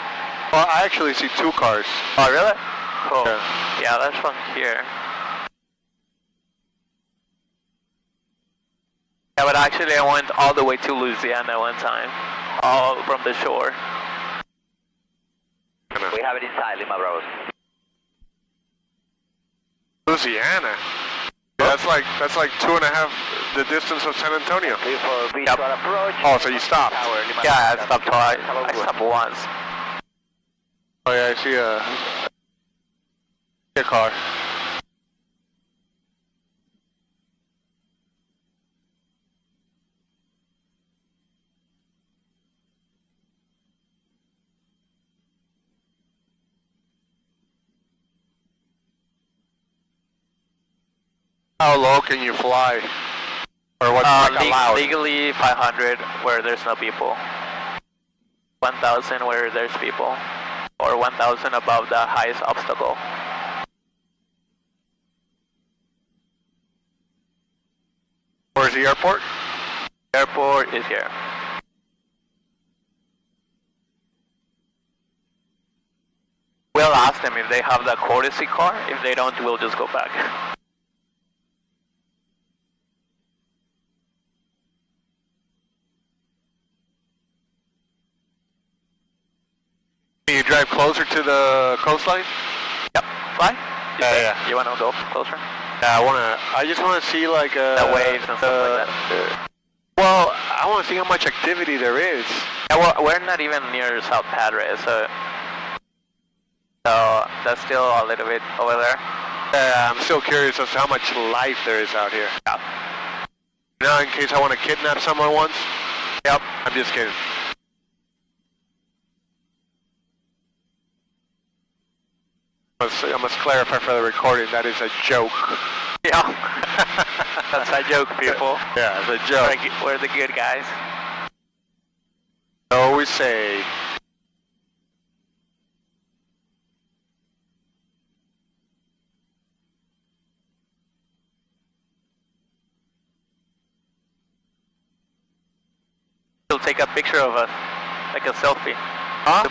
Well, I actually see two cars. Oh, really? Cool. Yeah, there's one here. Yeah, but actually I went all the way to Louisiana one time. All from the shore. We have it inside Lima Bros. Louisiana? That's like 2.5 the distance of San Antonio. Yep. Oh, so you stopped? Yeah, I stopped twice. I stopped once. Oh yeah, I see a car. How low can you fly? Or what's allowed? Legally 500 where there's no people. 1,000 where there's people. Or 1,000 above the highest obstacle. Where's the airport? Airport is here. We'll ask them if they have the courtesy car. If they don't, we'll just go back. Can you drive closer to the coastline? Yep. Fly? Yeah. You want to go closer? Yeah, I just want to see like the waves and stuff like that. Well, I want to see how much activity there is. Yeah, well, we're not even near South Padre, so that's still a little bit over there. I'm still curious as to how much life there is out here. Yeah. You know, in case I want to kidnap someone once? Yep. I'm just kidding. I must clarify for the recording, that is a joke. Yeah. That's a joke, people. Yeah, it's a joke. We're the good guys. So we say. He'll take a picture of us, like a selfie. Huh?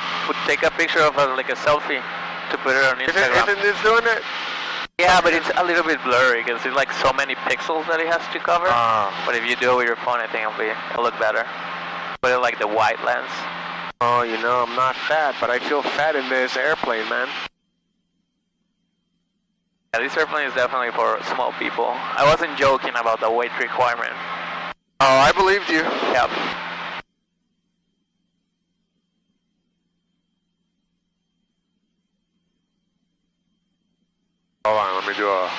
Take a picture of us, like a selfie, to put it on Instagram. Isn't this doing it? Yeah, but it's a little bit blurry because it's like so many pixels that it has to cover. But if you do it with your phone, I think it'll look better. Put it like the wide lens. Oh, you know, I'm not fat, but I feel fat in this airplane, man. Yeah, this airplane is definitely for small people. I wasn't joking about the weight requirement. Oh, I believed you. Yep. Hold on, let me do a...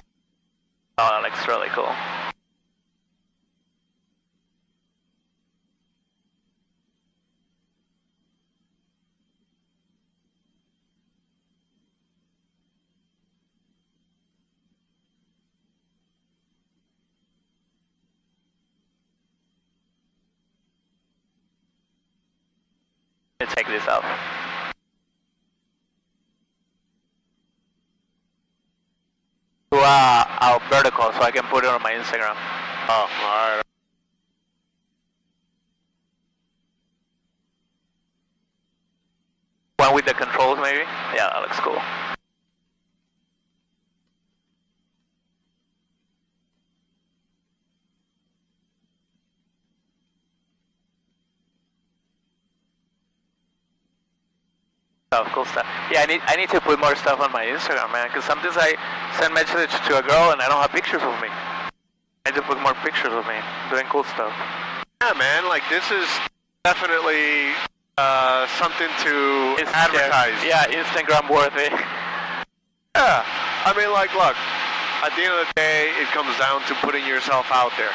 Oh, that looks really cool. take this off. To vertical, so I can put it on my Instagram. Oh, alright. One with the controls, maybe? Yeah, that looks cool. Cool stuff. Yeah, I need to put more stuff on my Instagram, man, because sometimes I send message to a girl and I don't have pictures of me. I need to put more pictures of me doing cool stuff. Yeah, man, like this is definitely something to advertise. Yeah, Instagram worthy. Yeah, I mean, like, look, at the end of the day, it comes down to putting yourself out there.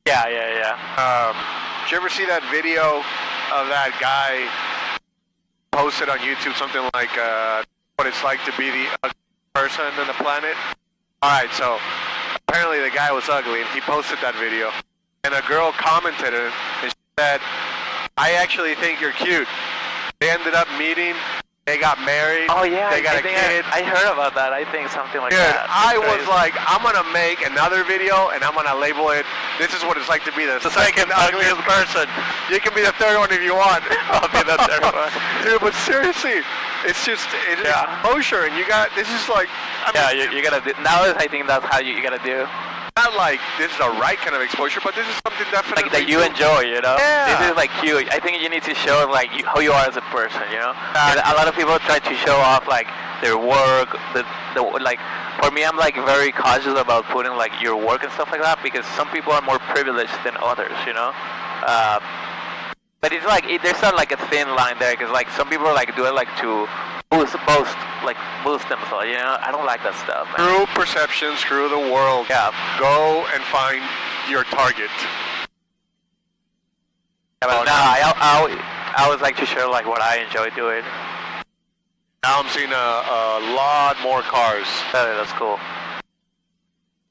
Yeah. Did you ever see that video of that guy posted on YouTube, something like what it's like to be the ugly person on the planet? Alright, so apparently the guy was ugly and he posted that video. And a girl commented it and she said, I actually think you're cute. They ended up meeting, they got married, oh yeah, they got a kid. I heard about that. I think something like Dude, that. I was like, I'm gonna make another video and I'm gonna label it, this is what it's like to be the second ugliest person. You can be the third one if you want. I'll be the third one. Dude, but seriously, it's just, it's exposure and you got, this is like, I mean, yeah, you gotta do, now I think that's how you gotta do. Not like this is the right kind of exposure, but this is something definitely like that you enjoy, you know? Yeah. This is like cute. I think you need to show like how you are as a person, you know? A lot of people try to show off like their work, the like, for me I'm like very cautious about putting like your work and stuff like that because some people are more privileged than others, you know? But it's like, there's not like a thin line there because like some people like do it like to boost themselves, you know? I don't like that stuff, man. Screw perception, screw the world. Yeah. Go and find your target. Yeah, but I always like to share like what I enjoy doing. Now I'm seeing a lot more cars. That's cool.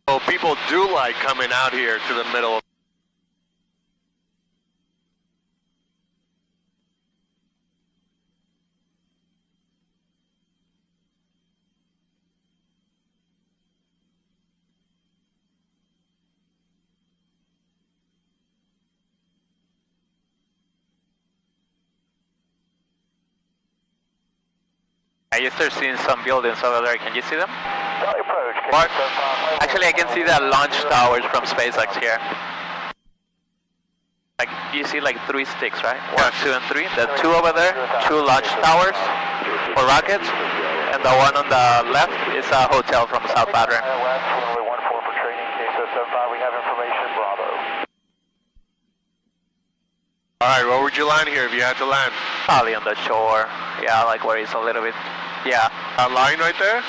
So people do like coming out here to the middle. I start seeing some buildings over there. Can you see them? Approach. What? Actually, I can see the launch towers from SpaceX here. Like, you see like 3 sticks, right? 1, 2, and 3. The 2 over there, 2 launch towers for rockets, and the one on the left is a hotel from South Pattern. West, runway 14 for training, KSO-75, we have information, Bravo. Alright, where would you land here if you had to land? Probably on the shore. Yeah, like where it's a little bit, yeah. That line right there?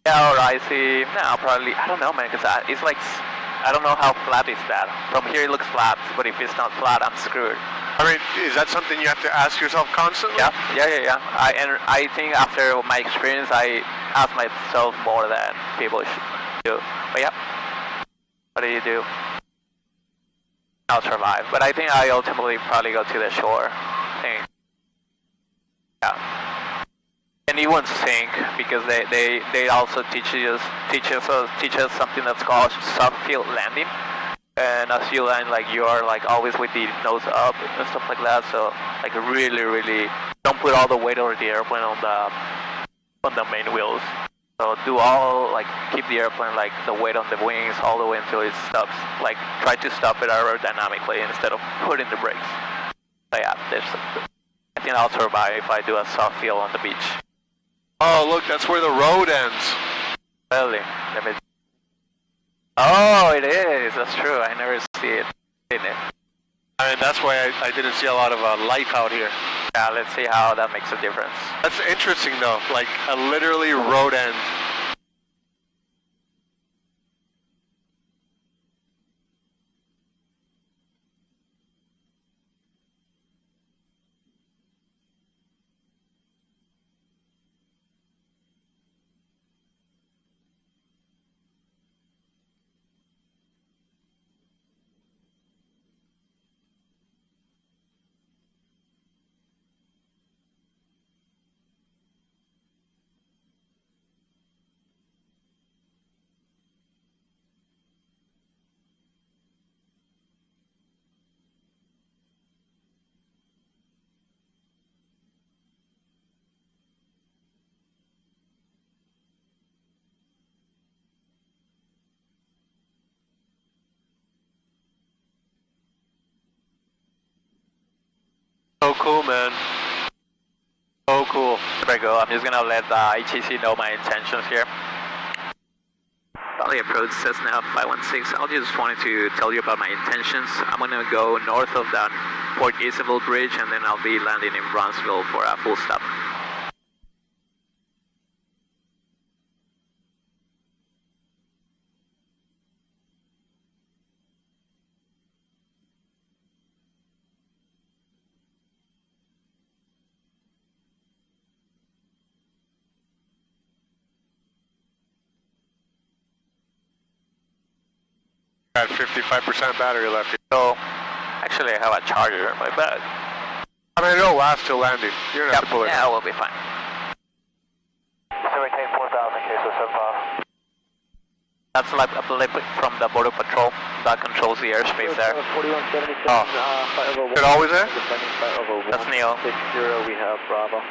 Yeah, or I see, no, probably, I don't know, man, because it's like, I don't know how flat is that. From here it looks flat, but if it's not flat, I'm screwed. I mean, is that something you have to ask yourself constantly? Yeah. I think after my experience, I ask myself more than people should do. But yeah, what do you do? I'll survive, but I think I ultimately probably go to the shore. Yeah. And you won't sink because they also teach us something that's called soft field landing. And as you land, like you are like always with the nose up and stuff like that. So like really don't put all the weight over the airplane on the main wheels. So keep the airplane like the weight on the wings all the way until it stops. Like try to stop it aerodynamically instead of putting the brakes. So yeah, I think I'll survive if I do a soft field on the beach. Oh, look, that's where the road ends. Really? Oh, it is. That's true. I never see it. I mean, that's why I didn't see a lot of life out here. Yeah, let's see how that makes a difference. That's interesting, though. Like a literally road end. So cool, man. So cool. There we go. I'm just gonna let the HAC know my intentions here. Valley approach Cessna 516. I just wanted to tell you about my intentions. I'm gonna go north of that Port Isabel Bridge, and then I'll be landing in Brownsville for a full stop. Got 55% battery left. So, actually I have a charger in my bag. I mean, it'll last till landing. You don't have to pull it. Yeah, we'll be fine. So retain 4,000 cases of That's like a blip from the Border Patrol that controls the airspace there. 4176, Oh. flight over Is it always there? Descending flight over That's Neil. 160, we have Bravo.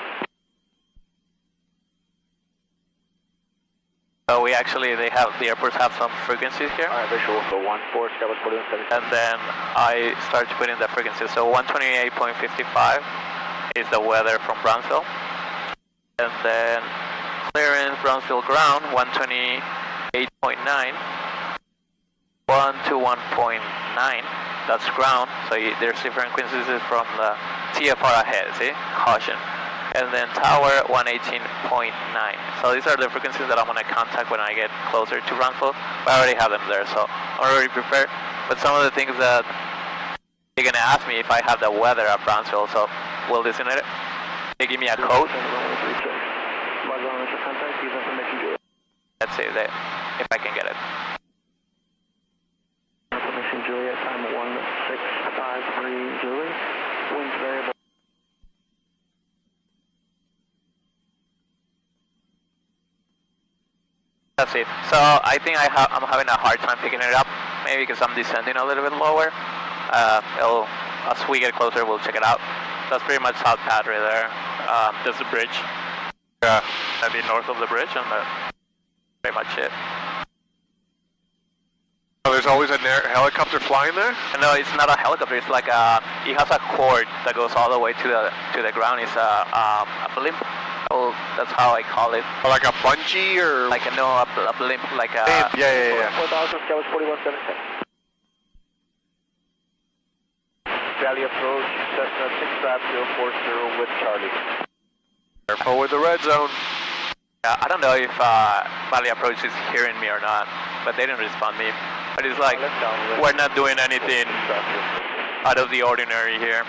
So we actually, the airports have some frequencies here. Alright, visual for 14, Scottish 4176. And then I start to put in the frequencies. So 128.55 is the weather from Brownsville. And then clearance, Brownsville ground, 128.9. 121.9, that's ground. So there's different frequencies from the TFR ahead, see? Caution. And then tower 118.9. So these are the frequencies that I'm going to contact when I get closer to Brownsville. I already have them there, so I'm already prepared. But some of the things that you're going to ask me if I have the weather at Brownsville, so we'll listen to it. They give me a code. Let's see if I can get it. Information Juliet, time 1653 Julie. Winds variable. Let's see. So I think I'm having a hard time picking it up. Maybe because I'm descending a little bit lower. As we get closer, we'll check it out. That's pretty much South Pad right there. There's the bridge. Yeah. Maybe north of the bridge, and that's pretty much it. Oh, there's always a helicopter flying there? No, it's not a helicopter. It's like it has a cord that goes all the way to the ground. It's a blimp. Oh, that's how I call it. Or like a bungee or? Like a blimp, like a... Yeah. 4,000, Scottish 4176. Valley approach, Cessna 65040 with Charlie. Careful with the red zone. I don't know if Valley Approach is hearing me or not, but they didn't respond me. But it's like, we're not doing anything out of the ordinary here.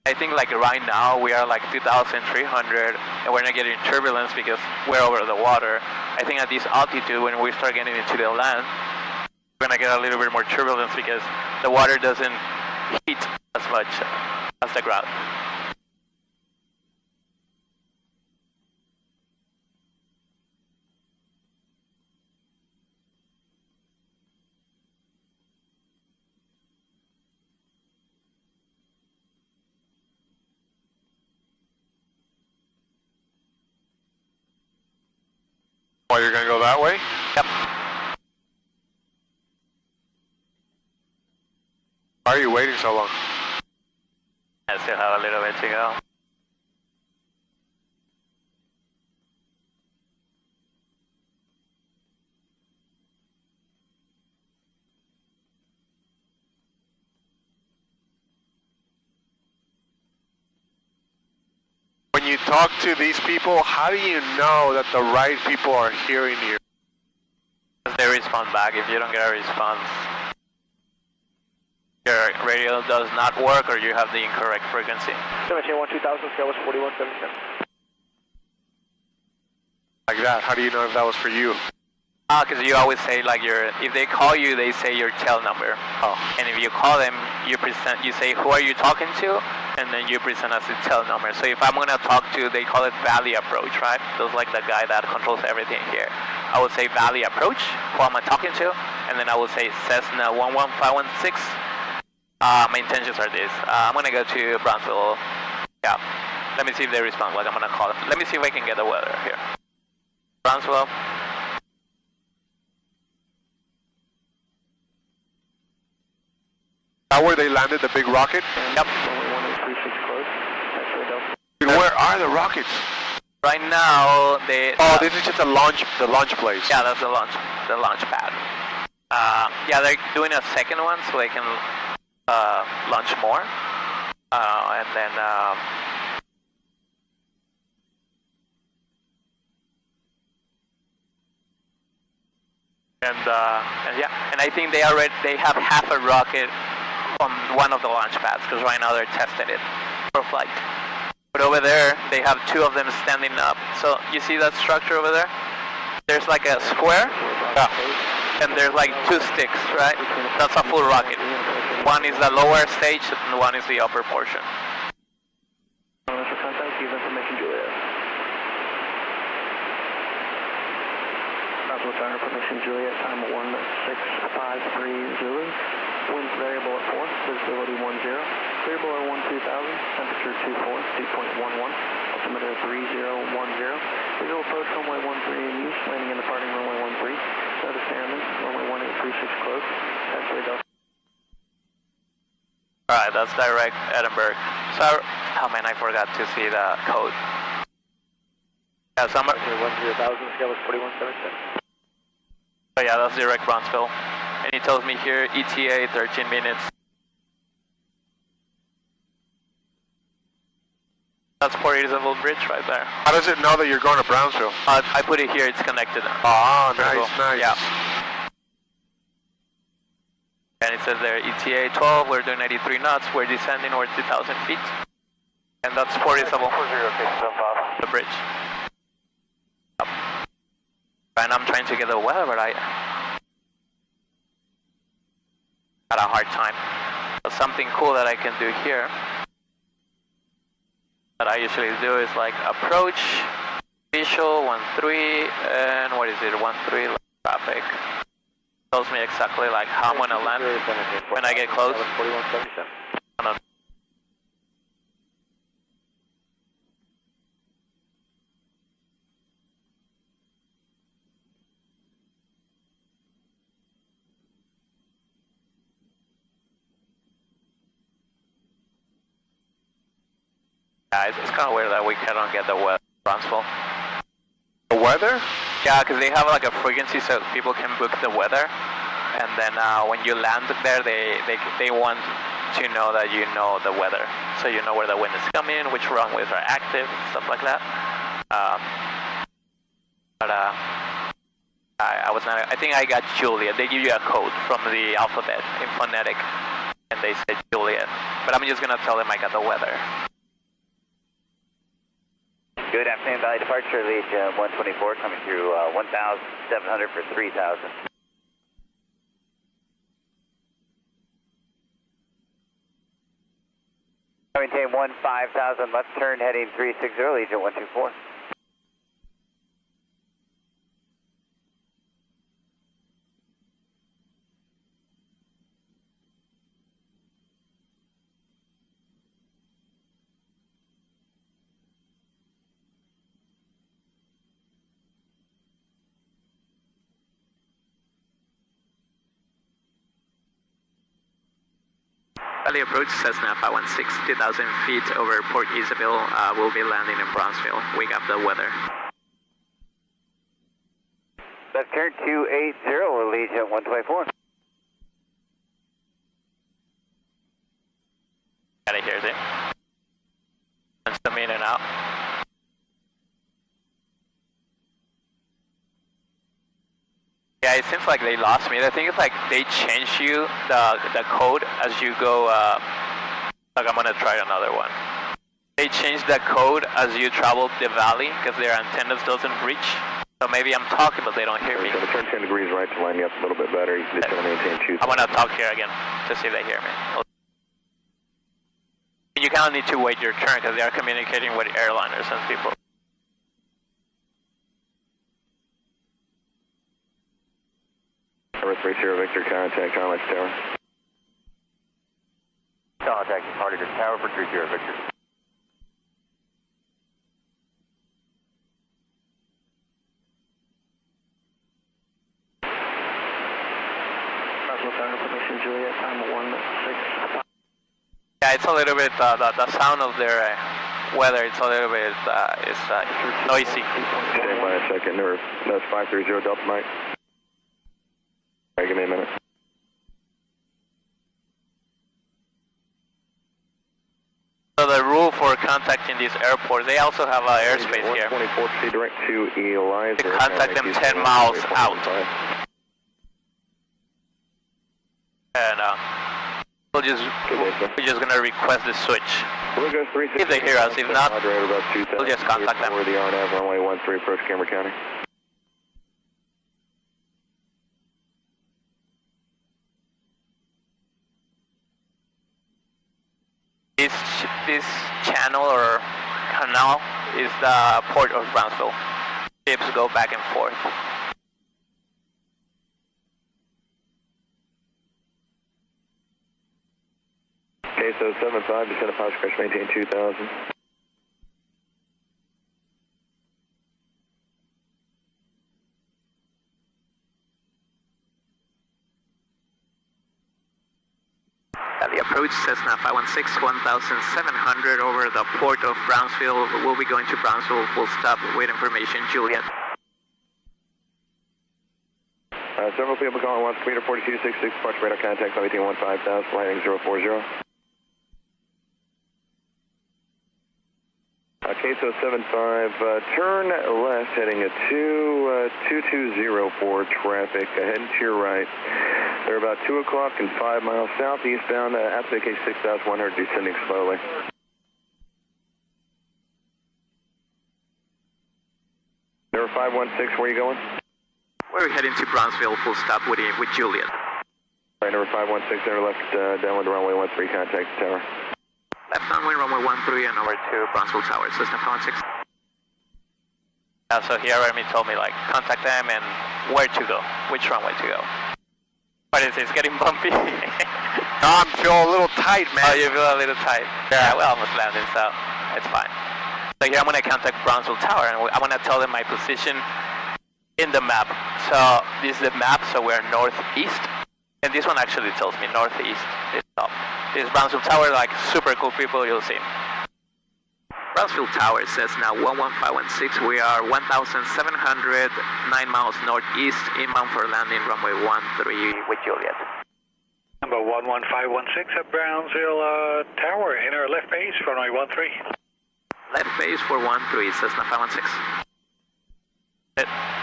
I think like right now we are like 2,300 and we're not getting turbulence because we're over the water. I think at this altitude when we start getting into the land, we're gonna get a little bit more turbulence because the water doesn't heat as much as the ground. Oh, you're gonna go that way? Yep. Why are you waiting so long? I still have a little bit to go. When you talk to these people, how do you know that the right people are hearing you? They respond back. If you don't get a response, your radio does not work or you have the incorrect frequency. 17-1 2000, Scottish 4177. Like that, how do you know if that was for you? Because you always say like if they call you, they say your tail number. Oh. And if you call them, you say who are you talking to, and then you present as the tail number. So if I'm gonna talk to, they call it Valley Approach, right? Those like the guy that controls everything here. I would say Valley Approach, who am I talking to? And then I would say Cessna 11516. My intentions are this. I'm gonna go to Brownsville. Yeah. Let me see if they respond. Like I'm gonna call them. Let me see if I can get the weather here. Brownsville. that where they landed the big rocket? Yep. Runway 1836 close. X-ray Delta. Dude, where are the rockets? Right now, they. Oh, this is just the launch place. Yeah, that's the launch pad. Yeah, they're doing a second one so they can launch more, and then. And yeah, and I think they have half a rocket on one of the launch pads because right now they're testing it for flight. But over there, they have two of them standing up. So you see that structure over there? There's like a square, and there's like two sticks, right? That's a full rocket. One is the lower stage, and one is the upper portion. Contact, give information, Juliet. Oslo Tower, permission, Juliet, time 1653 Zulu. Winds variable at 4, visibility 10. Clear below 12,000, temperature 24, dew point 11, altimeter 3010. Visual approach runway 13 in use, landing and departing runway 13. Notice airman, runway 1836 close. X-ray Delta. Alright, that's direct Edinburgh. So, oh man, I forgot to see the code. Yeah, summer. 10,000, scale is 4177. Oh yeah, that's direct Brownsville. And he tells me here, ETA 13 minutes. That's Port Isabel Bridge right there. How does it know that you're going to Brownsville? I put it here, it's connected. Oh, nice, nice. Yeah. And it says there, ETA 12, we're doing 93 knots, we're descending over 2,000 feet. And that's Port Isabel, the bridge. Yep. And I'm trying to get the weather, but I had a hard time. But something cool that I can do here, that I usually do is like approach, visual, 13, and what is it, 13, traffic. Tells me exactly like how I'm gonna land when I get close. Yeah, it's kind of weird that we cannot get the weather in Brownsville. The weather? Yeah, because they have like a frequency so people can book the weather, and then when you land there, they want to know that you know the weather, so you know where the wind is coming, which runways are active, stuff like that. I was not. I think I got Juliet. They give you a code from the alphabet in phonetic, and they said Juliet. But I'm just gonna tell them I got the weather. Good afternoon, Valley Departure, lead 124, coming through 1,700 for 3,000. Maintain 15,000, left turn heading 360, Legion 124. Valley approach Cessna 516, 2,000 feet over Port Isabel. We'll be landing in Brownsville. We got the weather. Left turn 280, Legion 124. Got it, here's it. And some in and out. Yeah, it seems like they lost me. I think it's like they change you the code as you go. Like I'm gonna try another one. They change the code as you travel the valley because their antennas doesn't reach. So maybe I'm talking, but they don't hear me. It's going to turn 10 degrees right to line you up a little bit better. You're just going to maintain 2. I'm gonna talk here again to see if they hear me. You kind of need to wait your turn because they are communicating with airliners and people. Tower 30 Victor, contact Alex Tower. Contact departed Tower for 30 Victor. Tower, permission Juliet, time 165. Yeah, it's a little bit, the sound of their weather, it's a little bit, noisy. Stand by a second, that's 530 Delta Mike. Alright, give me a minute. So the rule for contacting this airport, they also have airspace here. 124, proceed direct to Eliza. You contact them 10 miles out. And we're just gonna request the switch. If they hear us, if not, we'll just contact them. The RNAV runway 13, approach Cameron County. This channel or canal is the port of Brownsville. Ships go back and forth. Okay, so 75, descend to posture crash, maintain 2000. The approach Cessna 516, 1,700 over the port of Brownsville. We'll be going to Brownsville. Full stop. Wait information, Juliet. Several people calling 1 Peter 4266, departure radar contact 1815000, landing 040. Queso 75, turn left heading at 2204 traffic, heading to your right. They're about 2 o'clock and 5 miles southeastbound, application 6100, descending slowly. Number 516, where are you going? We're heading to Brownsville, full stop with Juliet. All right, number 516, there left downwind runway 13, contact the tower. Left downwind runway 13 and over to Brownsville Tower, Cessna 516. So he already told me, like, contact them and where to go, which runway to go. What is it? It's getting bumpy. No, I'm feeling a little tight, man. Oh, you feel a little tight. Yeah, we're almost landing, so it's fine. So here I'm going to contact Brownsville Tower, and I'm going to tell them my position in the map. So this is the map, so we're northeast. And this one actually tells me northeast. This Brownsville Tower, like, super cool people, you'll see. Brownsville Tower says now 11516. We are 1,700, 9 miles northeast, inbound for landing runway 13 with Juliet. Number 11516 at Brownsville Tower, inner left base, runway 13. Left base for 13, Cessna 516.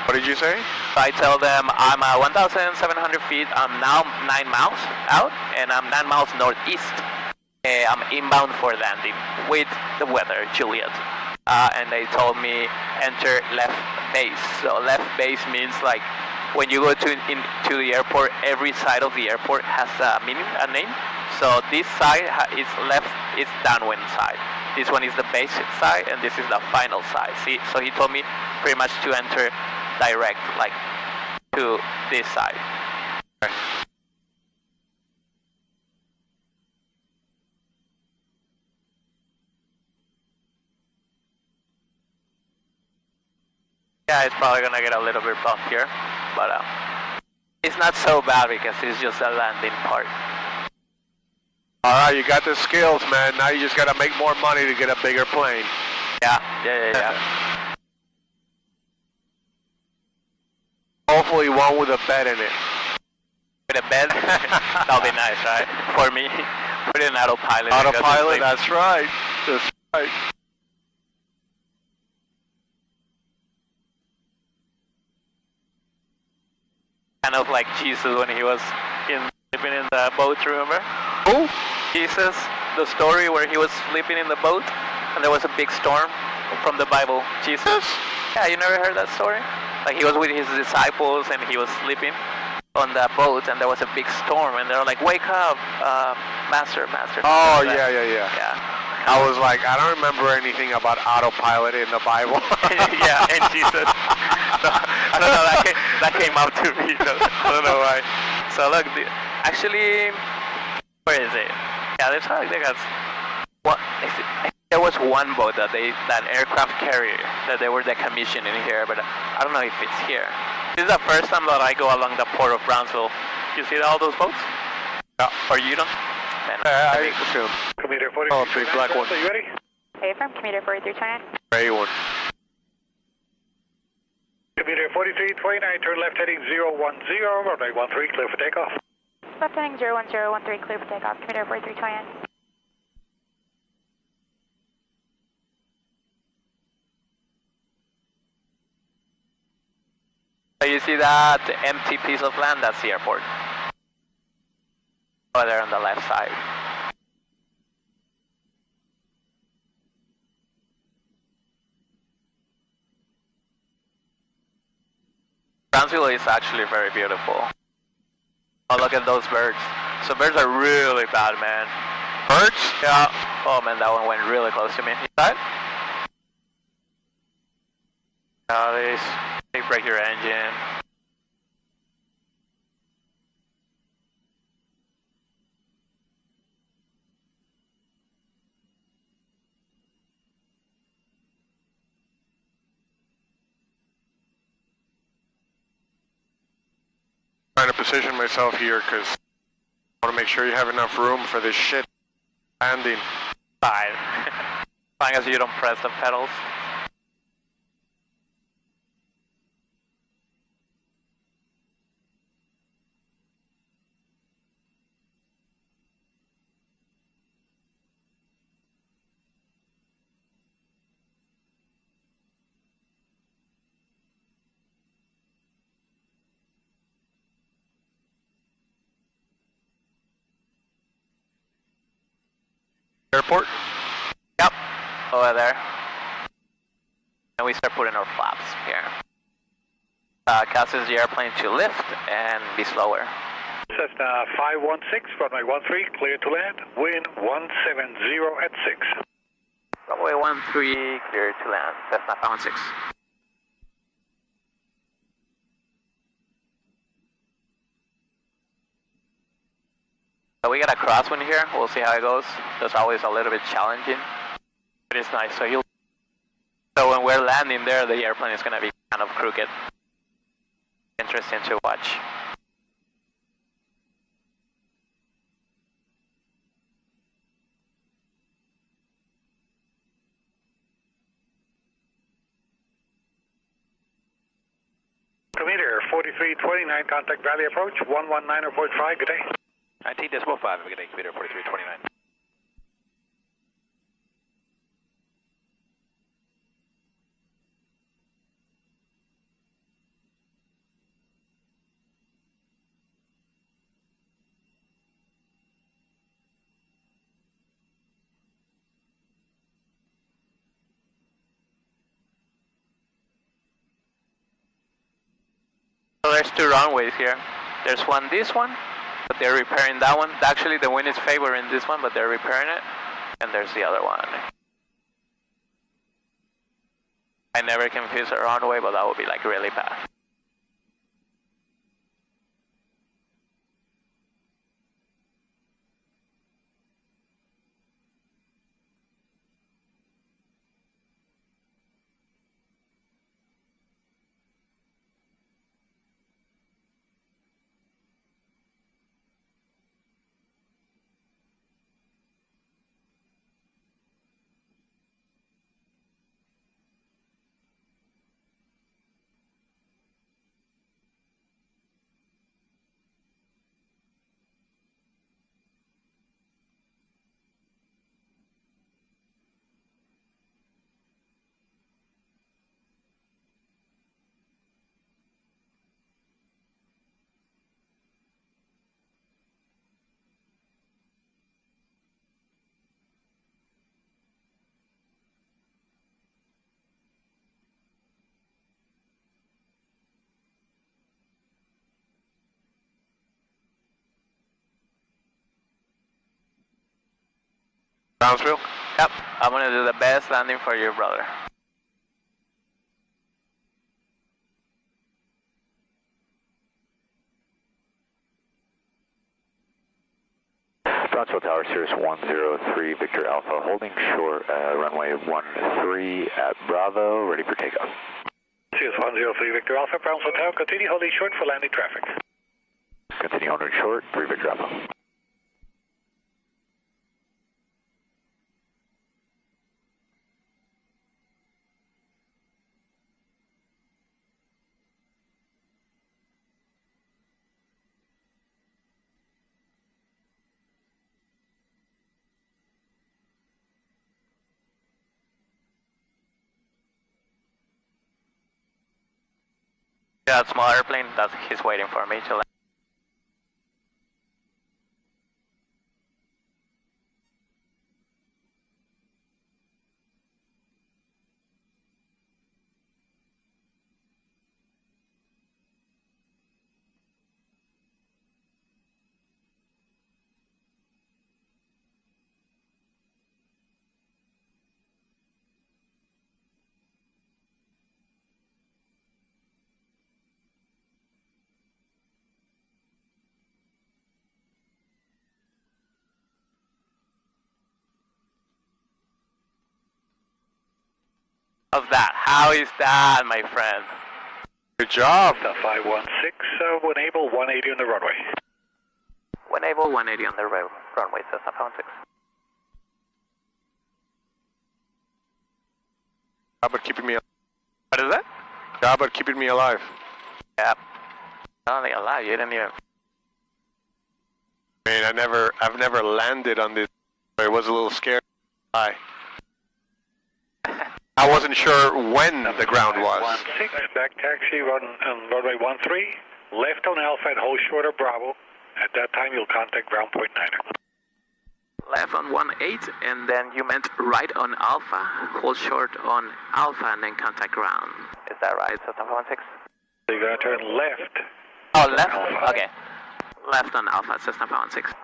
What did you say? I tell them I'm 1,700 feet. I'm now 9 miles out, and I'm 9 miles northeast. I'm inbound for landing with the weather, Juliet. And they told me enter left base. So left base means, like, when you go to the airport, every side of the airport has a meaning, a name. So this side is left, it's downwind side. This one is the basic side, and this is the final side. See, so he told me pretty much to enter direct, like, to this side. Yeah, it's probably gonna get a little bit bumped here, but it's not so bad because it's just a landing part. Alright, you got the skills, man. Now you just gotta make more money to get a bigger plane. Yeah. Hopefully one with a bed in it. With a bed? That'll be nice, right? For me, put in autopilot. Autopilot, that's right. That's right. Kind of like Jesus when he was sleeping in the boat, remember? Who? Jesus, the story where he was sleeping in the boat and there was a big storm from the Bible. Jesus? Yeah, you never heard that story? Like, he was with his disciples and he was sleeping on the boat and there was a big storm and they were like, wake up, master. Oh, yeah. I was like, I don't remember anything about autopilot in the Bible. Yeah, and Jesus. So, I don't know, that came out to me. So, I don't know why. So look, actually, where is it? Yeah, there's like, there was one boat that aircraft carrier that they were decommissioning here, but I don't know if it's here. This is the first time that I go along the port of Brownsville. You see all those boats? Yeah. Or you don't? Man, I see them. Commuter Oh, big 4329, black one. are you ready? Hey, from commuter 4329. Gray one. Commuter 4329, turn left heading 010, runway 13, clear for takeoff. Left heading 01013, clear for takeoff. Commuter 4329. So you see that empty piece of land? That's the airport. Over there on the left side. Brownsville is actually very beautiful. Oh, look at those birds. So birds are really bad, man. Birds? Yeah. Oh man, that one went really close to me. You saw it? They break your engine. Trying to position myself here because I want to make sure you have enough room for this shit landing. Fine. As long as you don't press the pedals. Airport? Yep. Over there. And we start putting our flaps here. Causes the airplane to lift and be slower. Cessna 516, runway 13, clear to land, wind 170 at 6. Runway 13, clear to land. Cessna 516. So we got a crosswind here. We'll see how it goes. It's always a little bit challenging, but it's nice. So when we're landing there, the airplane is going to be kind of crooked. Interesting to watch. Commuter 4329, contact Valley approach 119.5, good day. 19.5, good day, commuter 4329. So there's two runways here. There's this one, but they're repairing that one. Actually, the wind is favoring this one, but they're repairing it. And there's the other one. I never confuse a runway, but that would be like really bad. Brownsville? Yep, I'm gonna do the best landing for you, brother. Brownsville Tower, Cirrus 103, Victor Alpha, holding short, runway 13 at Bravo, ready for takeoff. Cirrus 103, Victor Alpha, Brownsville Tower, continue holding short for landing traffic. continue holding short, 3 Victor Alpha. That small airplane, he's waiting for me to land. Of that, how is that, my friend? Good job. 516, when able, 180 on the runway. When able, 180 on the runway, Cessna 516. How about keeping me? What is that? How about keeping me alive? Yeah. Not only alive, you didn't even. I mean, I've never landed on this. It was a little scary. Hi. I wasn't sure when the ground was. 16, back taxi on runway 13, left on Alpha and hold short of Bravo. At that time, you'll contact ground point 9. Left on 18, and then you meant right on Alpha, hold short on Alpha, and then contact ground. Is that right, Cessna 516? So you're going to turn left. Oh, left? Okay. Left on Alpha, Cessna 516.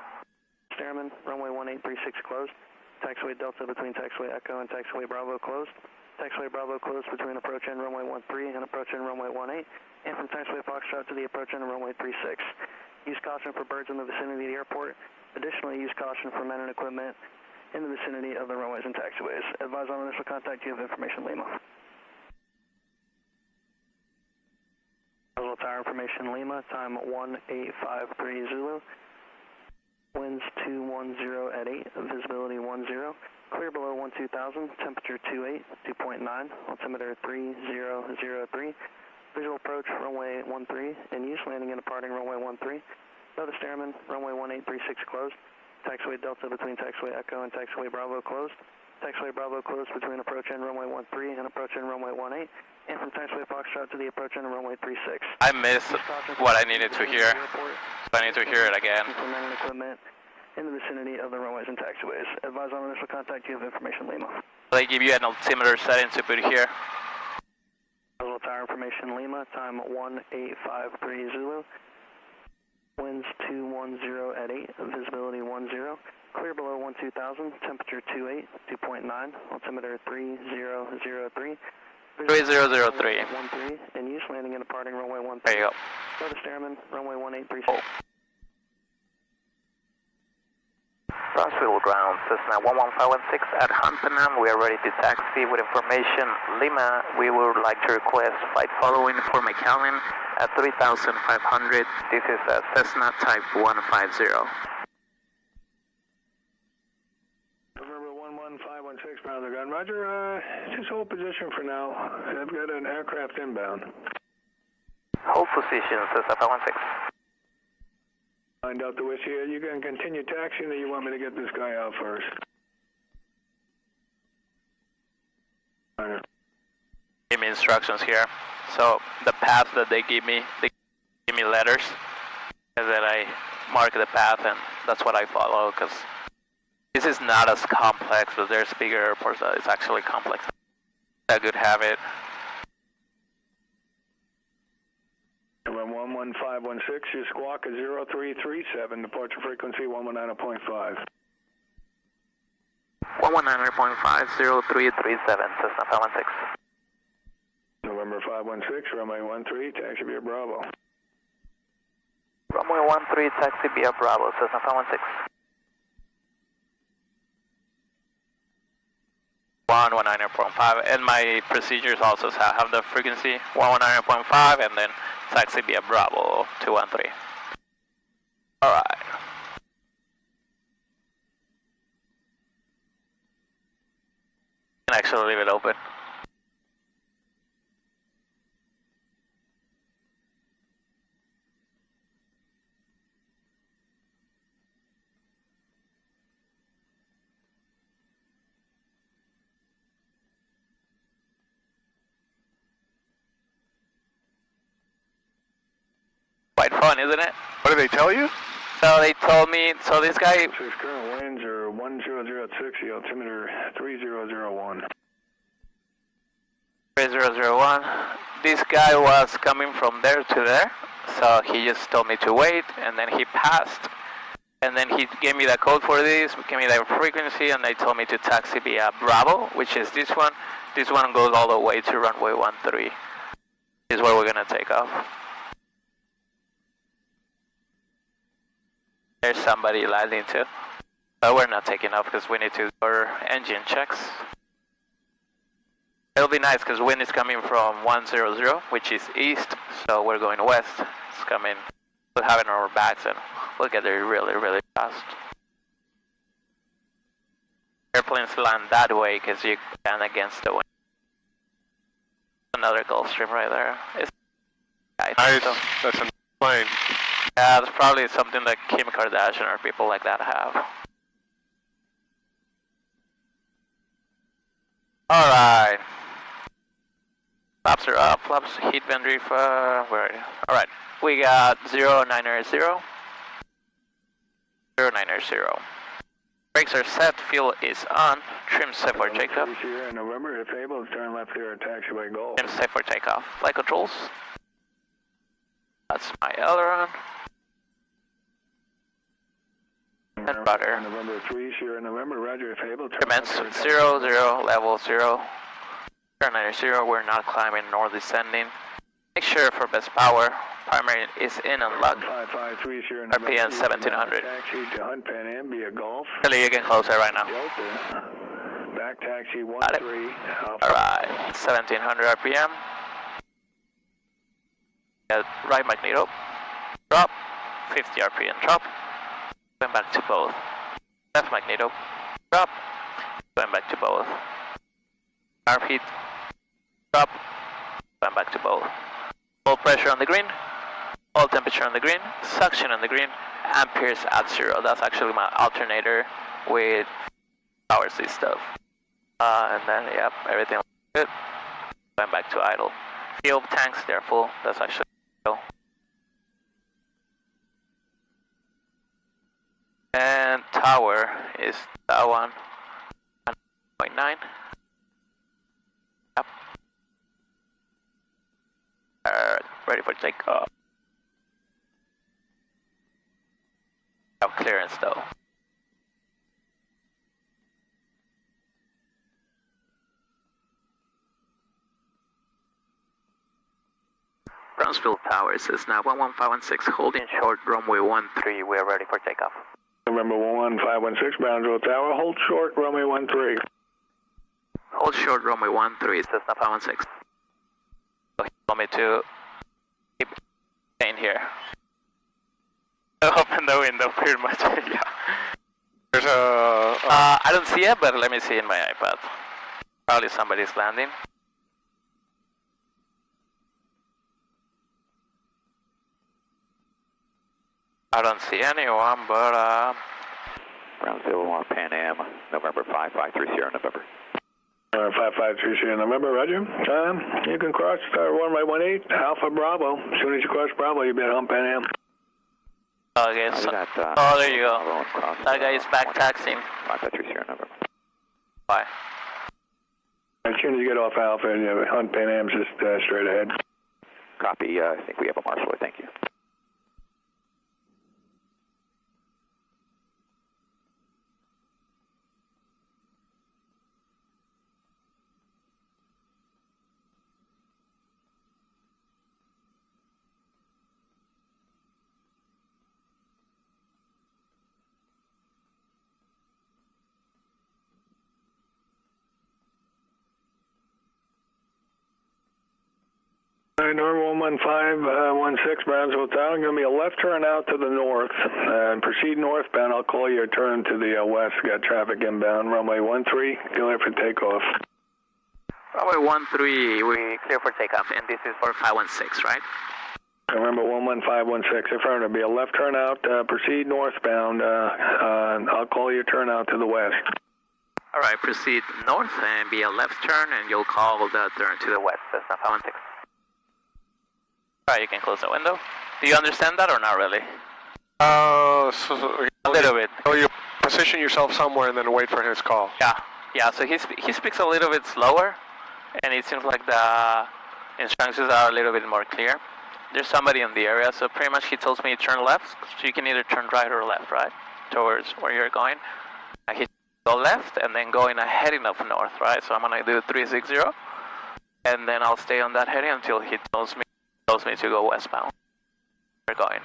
Stairman, runway 1836 closed. Taxiway Delta between taxiway Echo and taxiway Bravo closed. Taxiway Bravo closed between approach end runway 13 and approach end runway 18. And from taxiway Foxtrot to the approach end runway 36. Use caution for birds in the vicinity of the airport. Additionally, use caution for men and equipment in the vicinity of the runways and taxiways. Advise on initial contact, you have information Lima. Tower information Lima, time 1853 Zulu. Winds 210 at 8, visibility 10. Clear below 12,000, temperature 28, 2.9, altimeter 3003. Visual approach runway 13, in use, landing and departing runway 13. Notice Stairman, runway 1836 closed. Taxiway Delta between taxiway Echo and taxiway Bravo closed. Taxiway Bravo closed between approach end runway 13 and approach end runway 18. And from taxiway Foxtrot to the approach end runway 36. I missed what I needed to hear. I need to hear it again. Equipment in the vicinity of the runways and taxiways. Advise on initial contact, you have information Lima. They give you an altimeter setting to put here. Tower information Lima, time 1853 Zulu. Winds 210 at 8, visibility 10. Clear below 12,000, temperature 28, 2.9, altimeter 3003. 3003. 13, in use, landing and departing runway 13. There you go. Notice Stairman, runway 1836. Oh. Brownsville ground, Cessna 11516 at Huntington. We are ready to taxi with information Lima. We would like to request flight following for McAllen at 3,500. This is a Cessna type 150. November 11516, Brownsville ground. Roger, just hold position for now. I've got an aircraft inbound. Hold position, Cessna 516. Find out the whiskey. You can continue taxiing, or you want me to get this guy out first? Give me instructions here. So the path that they give me letters, and then I mark the path, and that's what I follow. Because this is not as complex, but there's bigger airports that it's actually complex. A good habit. 11516, your squawk is 0337, departure frequency 119.5. 119.5, 0337, Cessna 516. November 516, runway 13, taxi via Bravo. Runway 13, taxi via Bravo, Cessna 516. 119.5, and my procedures also have the frequency 119.5, and then taxi via Bravo 213. Alright. Can actually leave it open. Quite fun, isn't it? What did they tell you? So they told me, so this guy... Current winds are 1006, the altimeter 3001. 3001. This guy was coming from there to there, so he just told me to wait, and then he passed. And then he gave me the code for this, gave me the frequency, and they told me to taxi via Bravo, which is this one. This one goes all the way to runway 13. Is where we're gonna take off. There's somebody landing too. But we're not taking off because we need to do our engine checks. It'll be nice because wind is coming from 100, which is east, so we're going west. It's coming, we'll have it on our backs and we'll get there really, really fast. Airplanes land that way because you land against the wind. Another Gulfstream right there. It's Nice, so. that's a plane. Yeah, that's probably something that Kim Kardashian or people like that have. Alright. Flaps are up, flaps, heat vent reef, where? Alright, we got 0900. 0900. Brakes are set, fuel is on, trim set for takeoff. Here in November, if able, turn left here, taxiway Golf. Trim set for takeoff. Flight controls. That's my aileron. And rudder. November 3, Sierra November, roger, if able. Commence 0, 0, level 0. 090, we're not climbing nor descending. Make sure for best power, primary is in and locked. 553, Sierra RPM 1700. Taxi to Hunt Pan Am via Golf. Really, you get closer right now. Delta. Back taxi 13. Alright, 1700 RPM. Get right magneto. Drop. 50 RPM drop. Going back to both. Left magneto. Drop. Going back to both. Arm heat. Drop. Going back to both. Full pressure on the green. All temperature on the green. Suction on the green. Amperes at 0. That's actually my alternator with power C stuff. And then, yep, everything good. Going back to idle. Fuel tanks, they're full. That's actually full. And tower is that one. 1.9. Yep. Ready for takeoff. No clearance though. Brownsville Tower says now 11516 holding short runway 13. We are ready for takeoff. November 11516, Brownsville Tower, hold short, runway 13. Hold short runway 13, says now 516. So he told me to keep staying here. Open the window pretty much, yeah. There's a... I don't see it, but let me see in my iPad. Probably somebody's landing. I don't see anyone, but Brownsville 1 Pan Am, November 553 Sierra November. 553 Sierra November, roger. You can cross runway 18, Alpha Bravo. As soon as you cross Bravo, you'll be at Hump Pan Am. okay, so, oh, there you go. That guy is back taxiing. 553 Sierra November. Bye. As soon as you get off Alpha, and you Hunt Pan Am's just straight ahead. Copy, I think we have a marshal, thank you. All right, Norm 11516 Brownsville Town. Going to be a left turn out to the north. Proceed northbound. I'll call you a turn to the west. Got traffic inbound. Runway 13, clear for takeoff. Runway 13, we clear for takeoff, and this is for 516, right? Remember 11516, affirmative. Be a left turn out. Proceed northbound. I'll call you a turn out to the west. All right, proceed north and be a left turn, and you'll call the turn to the west. That's not 516. All right, you can close the window. Do you understand that or not really? A little bit. So you position yourself somewhere and then wait for his call. Yeah. So he speaks a little bit slower, and it seems like the instructions are a little bit more clear. There's somebody in the area, so pretty much he tells me to turn left, so you can either turn right or left, right, towards where you're going. He go left and then going heading up north, right? So I'm gonna do 360, and then I'll stay on that heading until he tells me to go westbound. We're going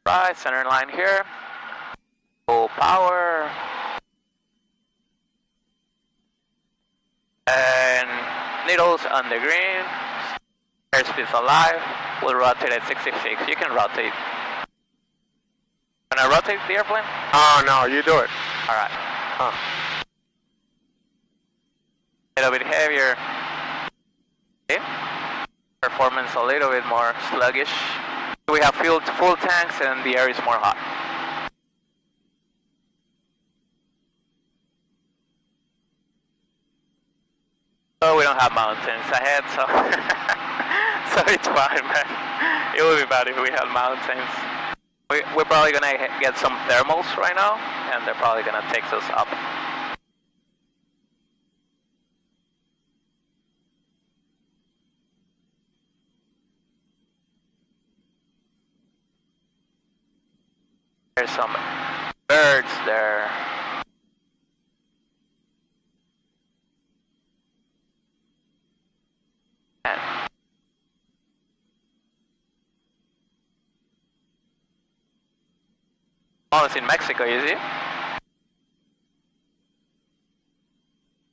right, center line here. Full power, and needles on the green. Airspeed's alive. We'll rotate at 666. You can rotate. Can I rotate the airplane? Oh, no, you do it. All right. A little bit heavier. Okay. Performance a little bit more sluggish. We have full tanks and the air is more hot. Oh, we don't have mountains ahead, so so it's fine, man. It would be bad if we had mountains. We're probably gonna get some thermals right now, and they're probably gonna take us up. There's some birds there. Oh, it's in Mexico, you see?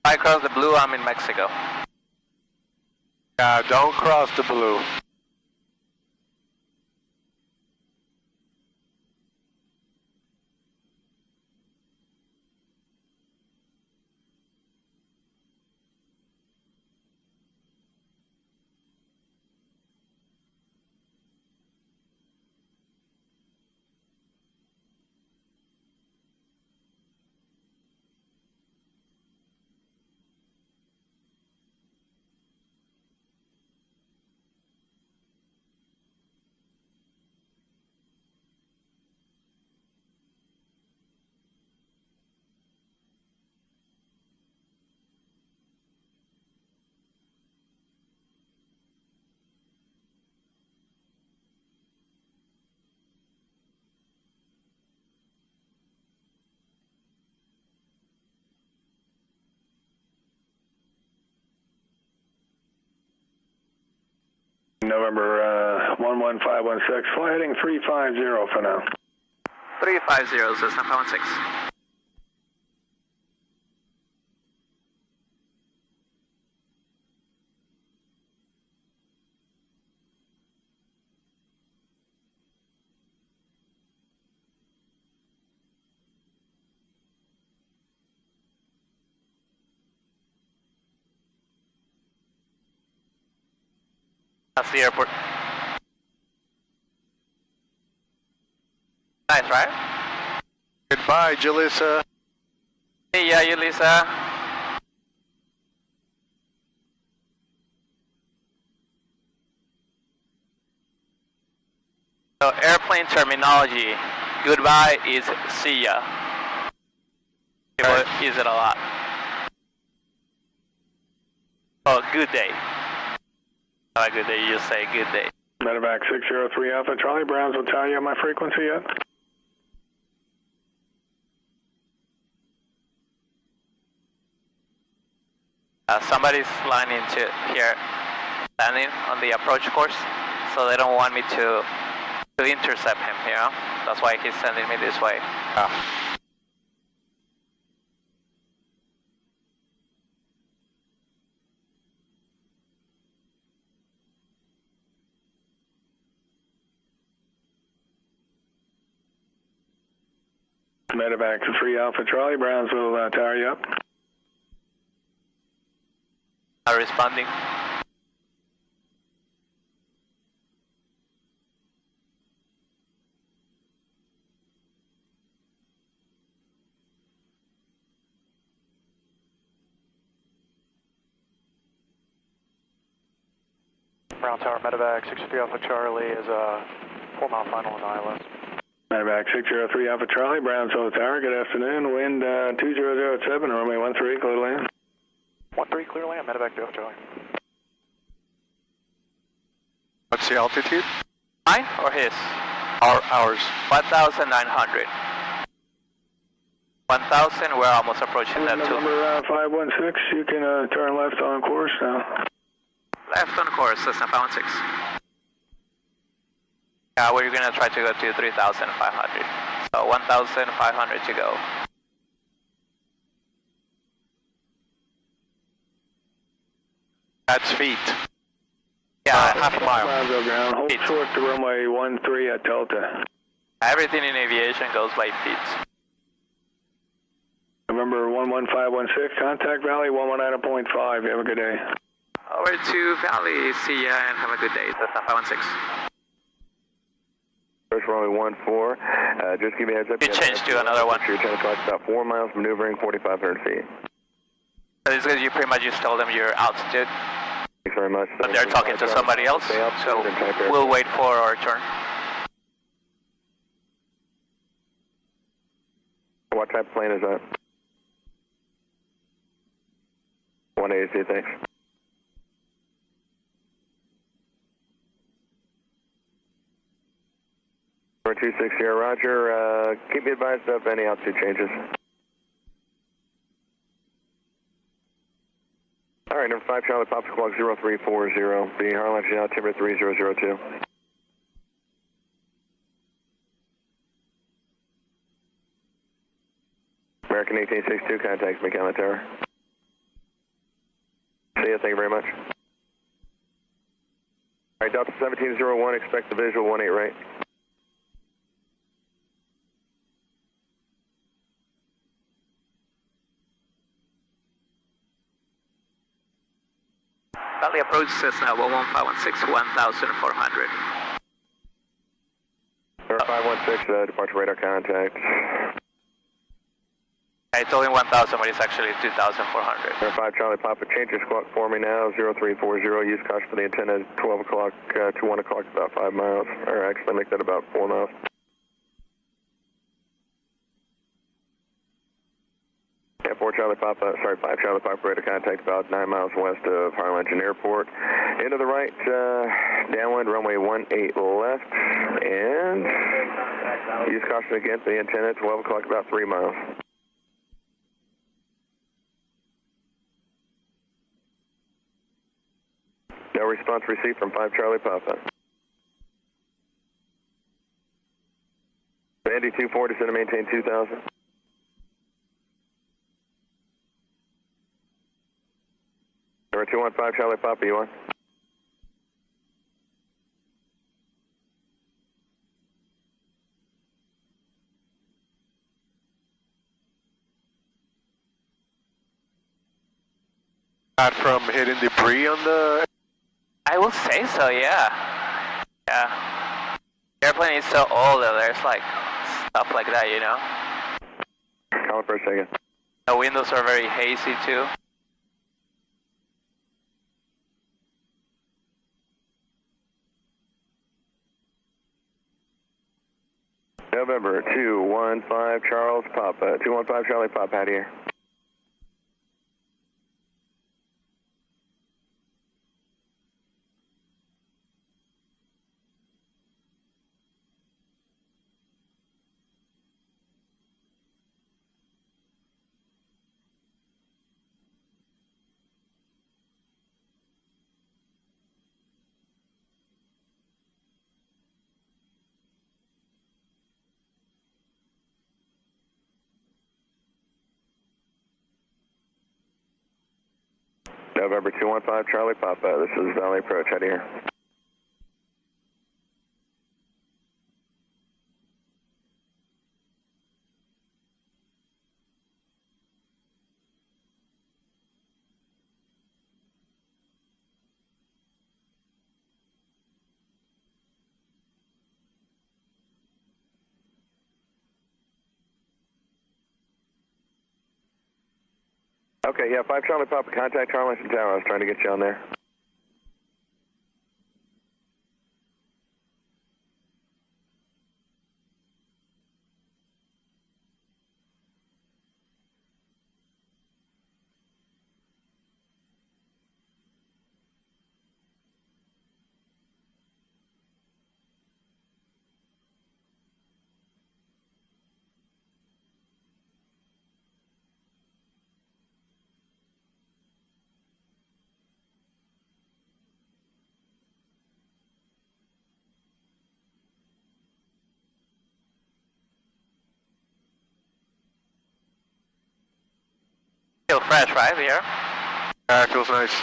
I cross the blue, I'm in Mexico. Yeah, don't cross the blue. November 11516, fly heading 350 for now. 350, so it's not 516. That's the airport. Nice, right? Goodbye, Jalissa. Hey, yeah, you, Lisa. So, airplane terminology. Goodbye is see ya. People use it a lot. Oh, good day. Not a good day, you just say good day. Medevac 603 Alpha Charlie, Browns will tell you my frequency yet? Somebody's flying into here, landing on the approach course, so they don't want me to intercept him, you know? That's why he's sending me this way. Medevac 3 Alpha Charlie, Brownsville Tower, you up? Responding. Brown Tower, Medevac 63 Alpha Charlie is a 4-mile final on ILS. Medevac 603 Alpha Charlie, Brownsville Tower, good afternoon. Wind 2007, runway 13, clear land. 13, clear land, Medevac 2 Alpha Charlie. What's the altitude? Mine or his? Ours. 1,900. 1,000, we're almost approaching that too. Number 516, you can turn left on course now. Left on course, Cessna 516. Yeah, we're gonna try to go to 3,500. So 1,500 to go. That's feet. Yeah, half a mile. Brownsville ground, hold short to runway 13 at Delta. Everything in aviation goes by feet. November 11516, contact Valley 119.5, you have a good day. Over to Valley, see ya and have a good day. Cessna 516. First runway 14, just give me a heads up. You changed to another one. Your 10 o'clock, about 4 miles, maneuvering 4,500 feet. So this is because you pretty much just told them your altitude. Thanks very much. But they're talking to somebody else, so we'll wait for our turn. What type of plane is that? 180, thanks. 260, roger. Keep me advised of any altitude changes. All right, number 5, Charlie, Papa Squawk 0340, being Harlan, altimeter 3002. American 1862, contact me, County Tower. See ya, thank you very much. All right, Delta 1701, expect the visual 18 right. Valley approach Cessna 11516, 1,400. 516, departure radar contact. I told him 1,000, but it's actually 2,400. 5 Charlie Papa, change your squawk for me now, 0340, use caution for the antenna, 12 o'clock to 1 o'clock, about 5 miles, or actually make that about 4 miles. Yeah, 5 Charlie Papa, radar contact about 9 miles west of Harlingen Airport. Into the right, downwind, runway 18 left, and use caution again for the antenna, 12 o'clock, about 3 miles. No response received from 5 Charlie Papa. Sandy 24, descend to maintain 2,000. Number 215 Charlie Papa, you on? Not from hitting debris on the... I will say so, yeah. Yeah. The airplane is so old that there's like stuff like that, you know? Call it for a second. The windows are very hazy too. November 215 Charles Papa, 215 Charlie Papa, out here. November 215 Charlie Papa, this is Valley Approach, out here. Okay, yeah, 5 Charlie Papa, contact Charleston Tower. I was trying to get you on there. Feel fresh, right, here? Yeah, it feels nice.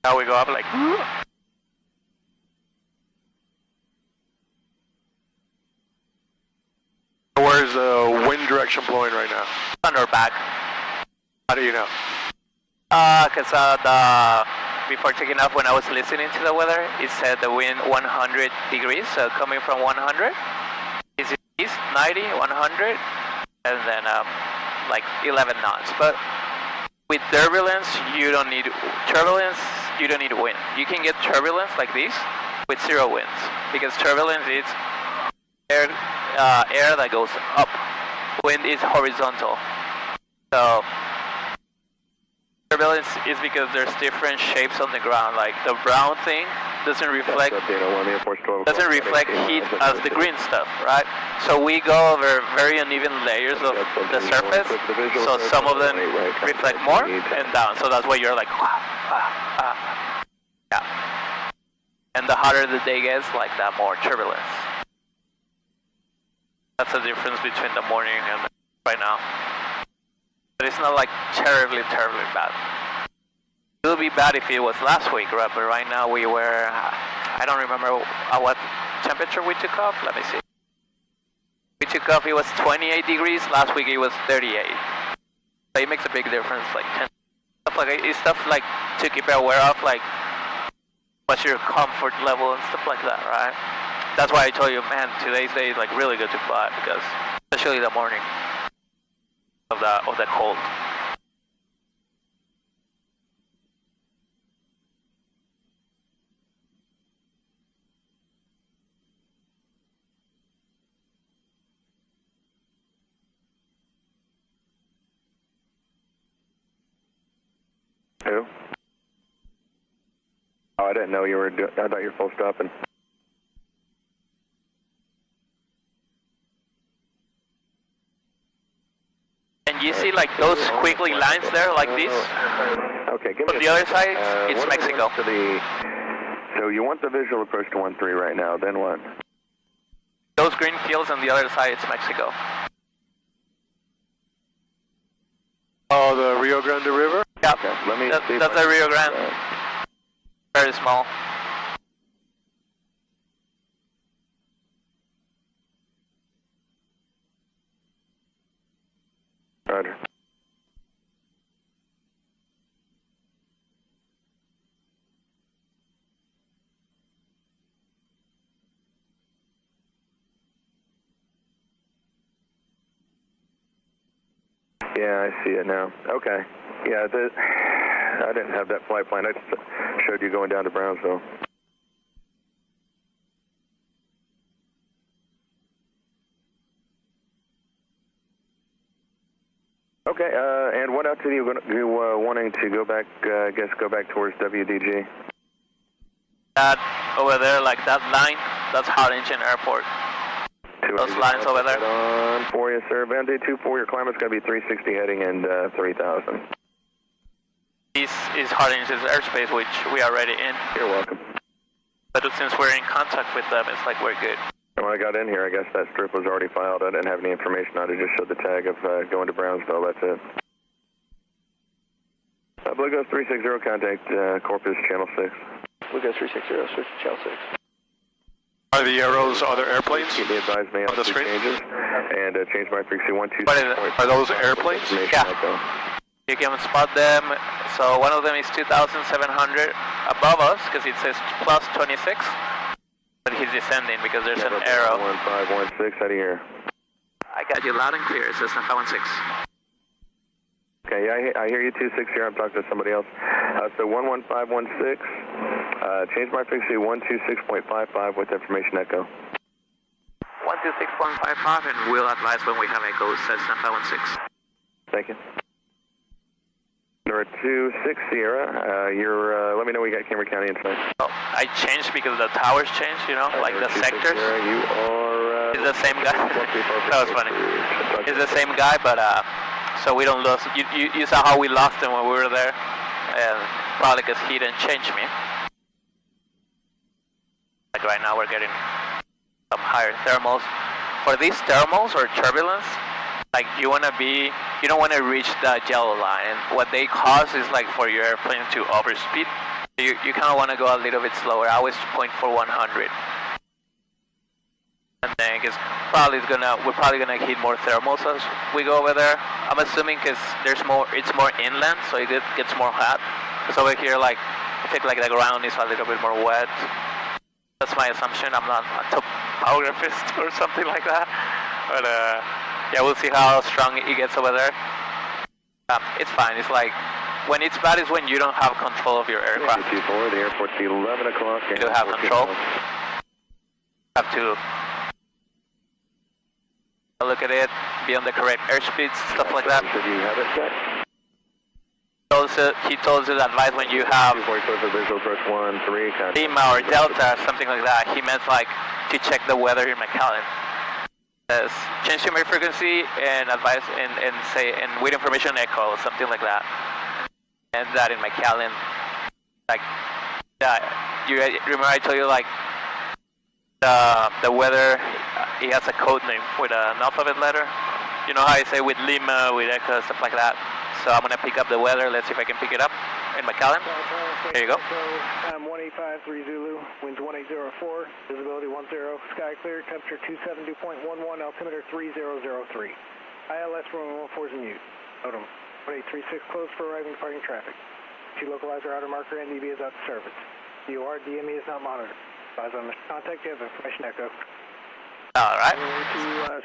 Now we go up like... Where's the wind direction blowing right now? On our back. How do you know? Because before taking off, when I was listening to the weather, it said the wind 100 degrees, so coming from 100, east 90, 100, and then like 11 knots. But with turbulence, you don't need wind. You can get turbulence like this with 0 winds, because turbulence is air that goes up. Wind is horizontal. So turbulence is because there's different shapes on the ground. Like the brown thing doesn't reflect heat as the green stuff, right? So we go over very uneven layers of the surface. So some of them reflect more and down. So that's why you're like, yeah. And the hotter the day gets, like that more turbulence. That's the difference between the morning and right now. But it's not like terribly bad. It would be bad if it was last week, right? But right now we were, I don't remember at what temperature we took off. Let me see. We took off, it was 28 degrees. Last week it was 38. So it makes a big difference, like 10. It's stuff like to keep it aware of, like what's your comfort level and stuff like that, right? That's why I told you, man, today's day is like really good to fly, because especially the morning of the cold. Who? Oh, I didn't know you were I thought you were full stopping. And you see like those squiggly lines there, like this? Okay, give me on the other side, it's Mexico. So you want the visual approach to 13 right now, then what? Those green fields on the other side, it's Mexico. Oh, the Rio Grande River? Yep, Okay, that's the Rio Grande. Very small. Roger. Yeah, I see it now. Okay. Yeah, I didn't have that flight plan. I just showed you going down to Brownsville. Okay, and what altitude are you wanting to go back, go back towards WDG? That over there, like that line, that's Harlingen Airport. Those lines over there. On for you, sir. Van 24, your climate's going to be 360 heading and 3000. This is Harlingen's airspace, which we are already in. You're welcome. But since we're in contact with them, it's like we're good. And when I got in here, I guess that strip was already filed. I didn't have any information on it. Just showed the tag of going to Brownsville. That's it. Blue Ghost 360, contact Corpus Channel 6. Blue Ghost 360, switch to Channel 6. Are the arrows other airplanes? He advised me on the screen? changes and change my frequency 126. Are those airplanes? Yeah. You can spot them. So one of them is 2,700 above us because it says plus 26. But he's descending because there's an arrow. 1516, how do you hear? I got you loud and clear, Cessna 516. Okay, yeah, I hear you 26 here. I'm talking to somebody else. So 11516, change my frequency 126.55 with information echo. 126.55, and we'll advise when we have echo, Cessna 516. Thank you. Number 26 Sierra, let me know we got Cambridge County inside. Oh, I changed because the towers changed, you know, like the sectors. Sierra, you are... It's the same guy. That was funny. It's the same guy, but so we don't lose. You saw how we lost him when we were there, and probably because he didn't change me. Like right now we're getting some higher thermals. For these thermals or turbulence, like you don't want to reach the yellow line. What they cause is like for your airplane to overspeed. You kind of want to go a little bit slower. I always point for 100. And then we're probably gonna hit more thermals as we go over there. I'm assuming because it's more inland, so it gets more hot. Because over here, like I think like the ground is a little bit more wet. That's my assumption. I'm not a topographist or something like that. But yeah, we'll see how strong it gets over there. It's fine. It's like when it's bad is when you don't have control of your aircraft. The airport's 11 o'clock. You do have control. Have to look at it, be on the correct airspeeds, stuff like that. Should you have it set? He told us to advise when you have Lima or Delta, something like that. He meant like to check the weather in McAllen. Says change your frequency and advise and say and with information echo, something like that. And that in McAllen, like you remember I told you like the weather. It has a code name with an alphabet letter. You know how I say with Lima, with Echo, stuff like that. So I'm gonna pick up the weather. Let's see if I can pick it up in McAllen. There you go. 1853 Zulu, winds 1804, visibility 10, sky clear, temperature 272.11, altimeter 3003. ILS runway 14 is in use. Odom 1836 closed for arriving departing traffic. Localizer outer marker NDB is out of service. DOR DME is not monitored. Advise on the contact, you have information echo. All right.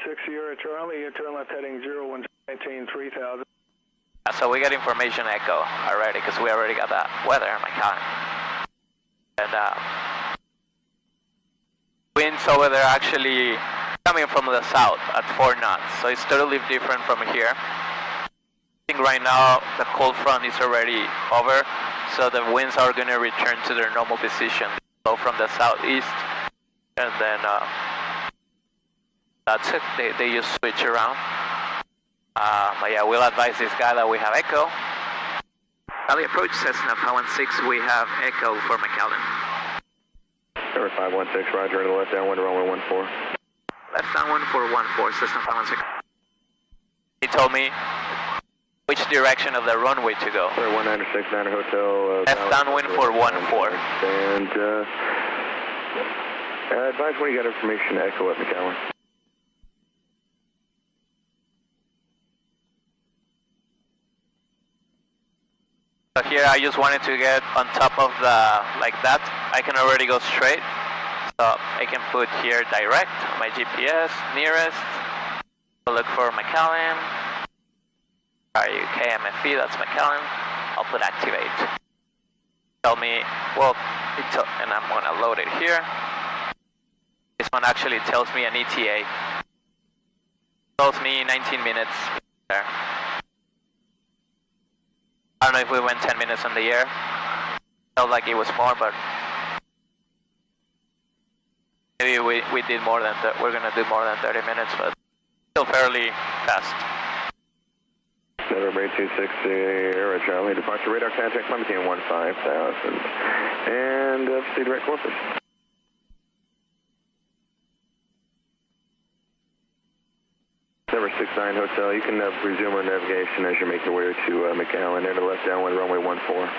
6 Sierra Charlie, you turn left heading 0119 3000. So we got information echo already because we already got that weather in McAllen. And winds over there actually coming from the south at 4 knots. So it's totally different from here. I think right now the cold front is already over. So the winds are going to return to their normal position. So from the southeast. And then that's it. They just switch around. But yeah, we'll advise this guy that we have echo. Valley approach Cessna 516, we have echo for McAllen. Number 516, roger, to the left downwind, runway 14. Left downwind for 14, Cessna 516. He told me which direction of the runway to go. 1969 Hotel. Left downwind for 14. And advise when you got information echo at McAllen. So here I just wanted to get on top of the, like that. I can already go straight. So I can put here direct, my GPS, nearest. Look for McAllen. RUK MFE, that's McAllen. I'll put activate. Tell me, well, and I'm gonna load it here. This one actually tells me an ETA. Tells me 19 minutes there. I don't know if we went 10 minutes on the air. Felt like it was more, but maybe we did more than we're gonna do more than 30 minutes, but still fairly fast. November 260 Aero Charlie, departure radar contact climate 15,000 and see direct Corpus. Number 69 Hotel, you can resume our navigation as you make your way to McAllen, there to left downwind runway 14.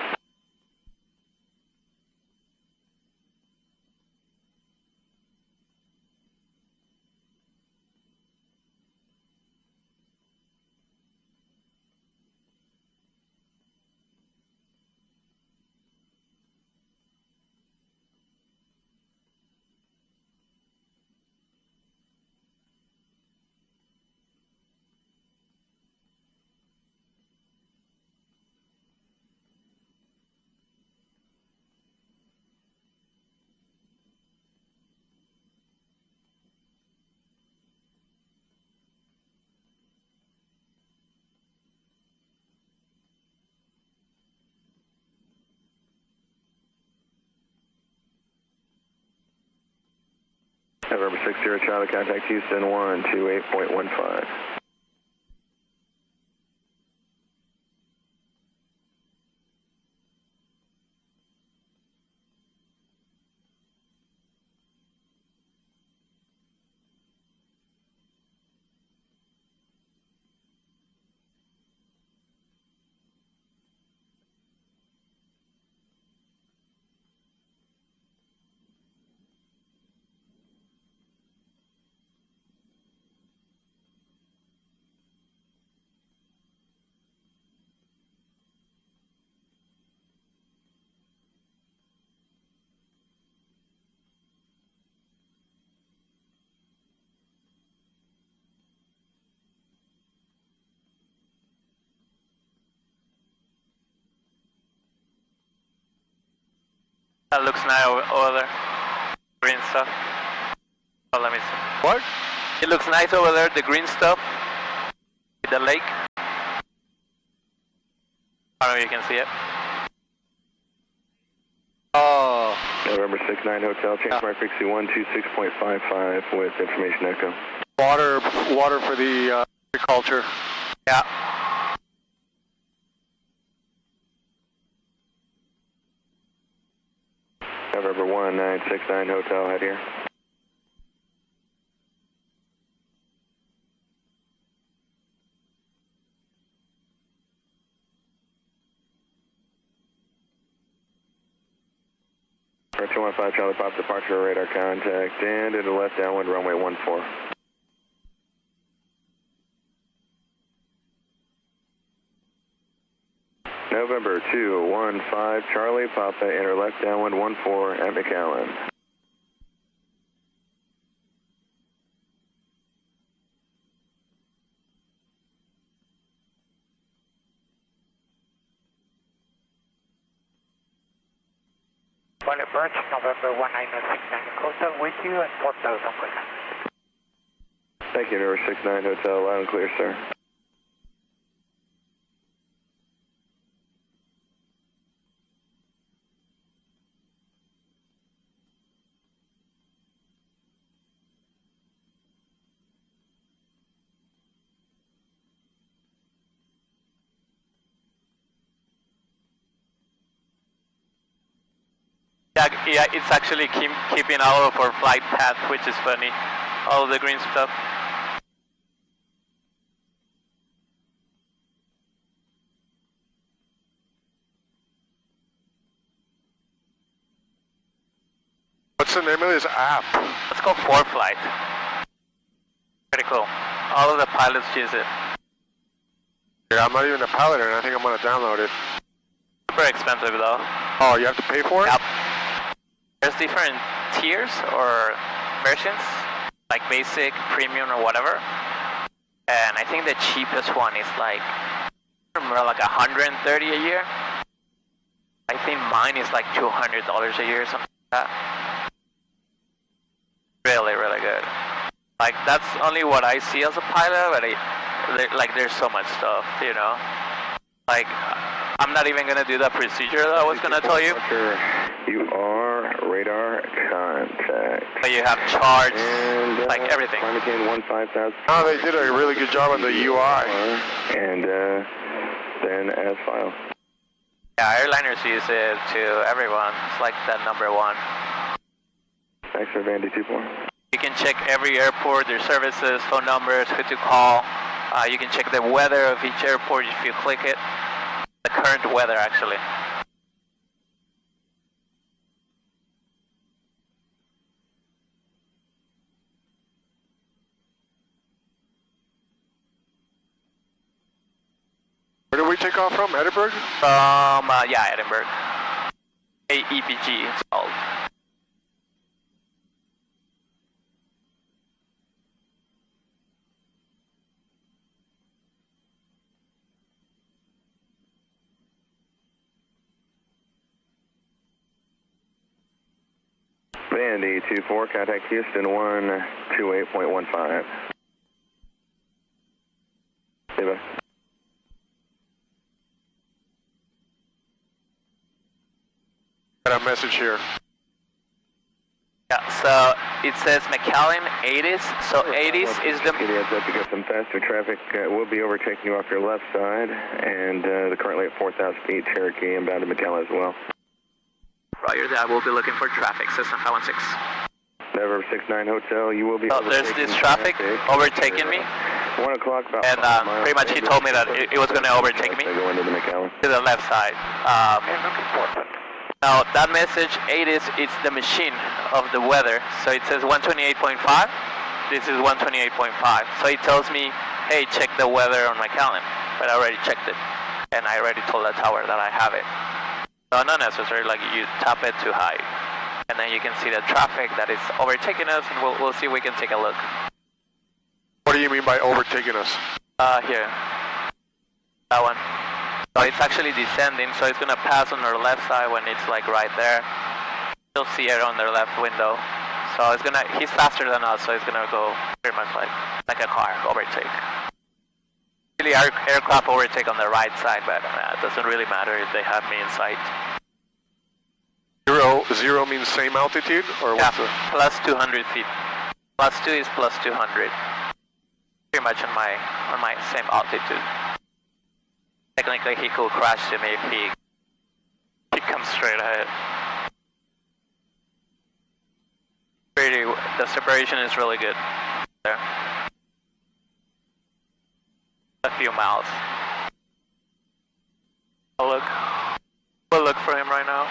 November 60, Charlie, contact Houston 128.15. That looks nice over there. Green stuff. Oh, let me see. What? It looks nice over there, the green stuff. The lake. I don't know if you can see it. Oh. November 69 Hotel, change my frequency 126.55 with information echo. Water for the agriculture. Yeah. November 1969 Hotel, head here. Approach 215 Charlie Pop, departure radar contact, and to the left downwind runway 14. November 215 Charlie Papa, enter left downwind 14 at McAllen. Pilot Birch, November 1969 Hotel with you at 4,000 feet. Thank you, November 69 Hotel, loud and clear, sir. Yeah, it's actually keeping out of our flight path, which is funny. All the green stuff. What's the name of this app? It's called brosFlying. Pretty cool. All of the pilots use it. Yeah, I'm not even a pilot, and I think I'm gonna download it. Super expensive though. Oh, you have to pay for it? Yep. There's different tiers or versions, like basic, premium, or whatever. And I think the cheapest one is like, like 130 a year. I think mine is like $200 a year, something like that. Really, really good. Like that's only what I see as a pilot, but like there's so much stuff, you know. Like I'm not even gonna do that procedure that I was gonna tell you. You are radar contact. But you have charts, and, like everything. Maintain 15,000. Oh, they did a really good job on the UI. And then as file. Yeah, airliners use it to everyone. It's like the number one. Thanks for Vandy 24. You can check every airport, their services, phone numbers, who to call. You can check the weather of each airport if you click it. The current weather, actually. Where did we take off from? Edinburgh? Yeah, Edinburgh. AEPG, it's called. Vandy 24, contact Houston 128.15. Hey, bye. Got a message here. Yeah, so it says McAllen 80s, so 80s is the... You got some faster traffic. We'll be overtaking you off your left side, and currently at 4,000 feet, Cherokee inbound to McAllen as well. Roger that, we'll be looking for traffic, Cessna 516. Never 69 Hotel, you will be there's this traffic overtaking me. 1 o'clock, about and pretty much he told me that it was going to overtake me go into the McAllen. to the left side. Now that message 80s, it's the machine of the weather. So it says 128.5. This is 128.5. So it tells me, hey, check the weather on my calendar. But I already checked it, and I already told the tower that I have it. So not necessary, like you tap it too high, and then you can see the traffic that is overtaking us, and we'll see if we can take a look. What do you mean by overtaking us? Here. That one. So it's actually descending, so it's going to pass on our left side when it's like right there. You'll see it on their left window. So it's gonna, he's faster than us, so it's going to go pretty much like a car overtake. Really, our aircraft overtake on the right side, but it doesn't really matter if they have me in sight. Zero means same altitude, or what's plus 200 feet. Plus 2 is plus 200. Pretty much on my same altitude. Technically, he could crash to me if he comes straight ahead. The separation is really good there. A few miles. We'll look for him right now.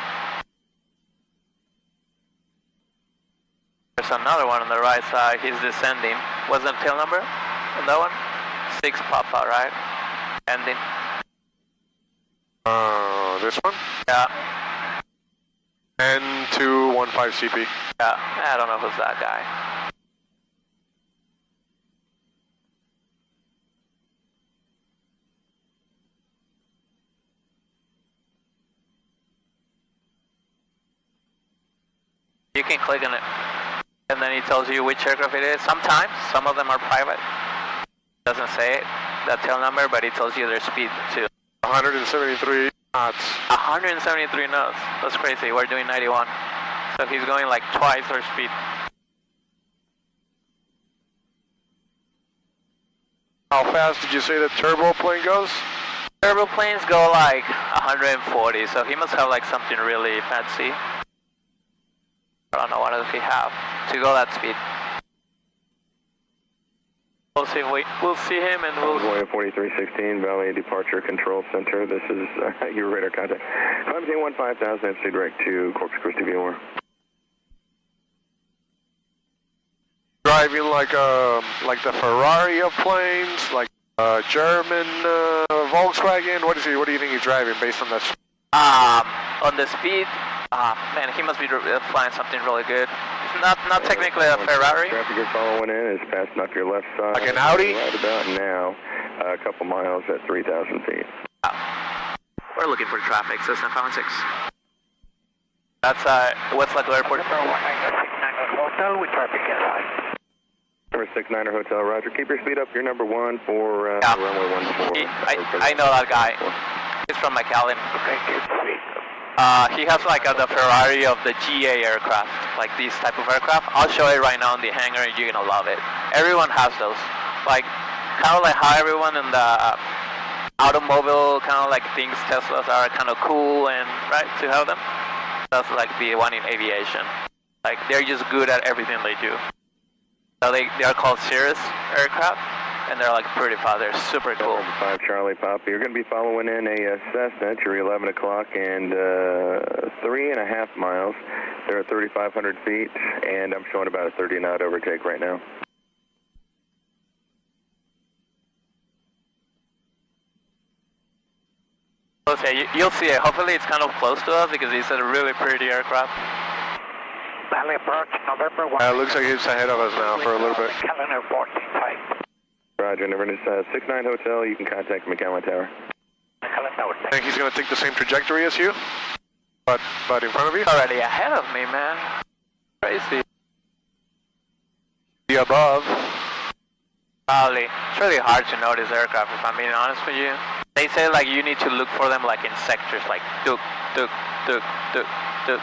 There's another one on the right side. He's descending. What's the tail number on that one? 6 Papa, right? Ending. This one? Yeah. N215 CP. Yeah, I don't know who's that guy. You can click on it, and then he tells you which aircraft it is. Sometimes, some of them are private. Doesn't say it, that tail number, but it tells you their speed too. 173 knots. 173 knots. That's crazy. We're doing 91. So he's going like twice our speed. How fast did you say the turbo plane goes? Turbo planes go like 140, so he must have like something really fancy. I don't know what else he have to go that speed. We'll see him, and we'll... 4316, Valley Departure Control Center. This is your radar contact. 515,000, FC direct to Corpus Christi VOR. Driving like the Ferrari of planes, like German Volkswagen. What do you think he's driving based on that? On the speed, man, he must be flying something really good. It's not technically a Ferrari. Traffic you're following in is passing off your left side. Like an Audi? Right about now, a couple miles at 3,000 feet. We're looking for traffic, Cessna 516. That's West Lago Airport. Hotel with traffic inside. Number 69er Hotel, Roger. Keep your speed up. You're number 1 for runway 14. I know that guy. He's from McAllen. Okay, good speed. He has like the Ferrari of the GA aircraft, like these type of aircraft. I'll show it right now in the hangar, and you're gonna love it. Everyone has those, like kind of like how everyone in the automobile kind of like thinks Teslas are kind of cool and right to have them. That's like the one in aviation. Like they're just good at everything they do. So they are called Cirrus aircraft. And they're like pretty fast. They're super cool. 5 Charlie Papa. You're going to be following in a Cessna at your 11 o'clock and 3.5 miles. They're at 3,500 feet, and I'm showing about a 30 knot overtake right now. Okay, you'll see it. Hopefully it's kind of close to us because it's a really pretty aircraft. Valley approach, November 1. Looks like he's ahead of us now for a little bit. Calendar 14-5. Roger, number 69 Hotel, you can contact McAllen Tower. McAllen Tower. I think he's going to take the same trajectory as you, but in front of you? Already ahead of me, man. Crazy. The above. Probably. It's really hard to know this aircraft, if I'm being honest with you. They say like you need to look for them like in sectors, like duk, duk, duk, duk, duk.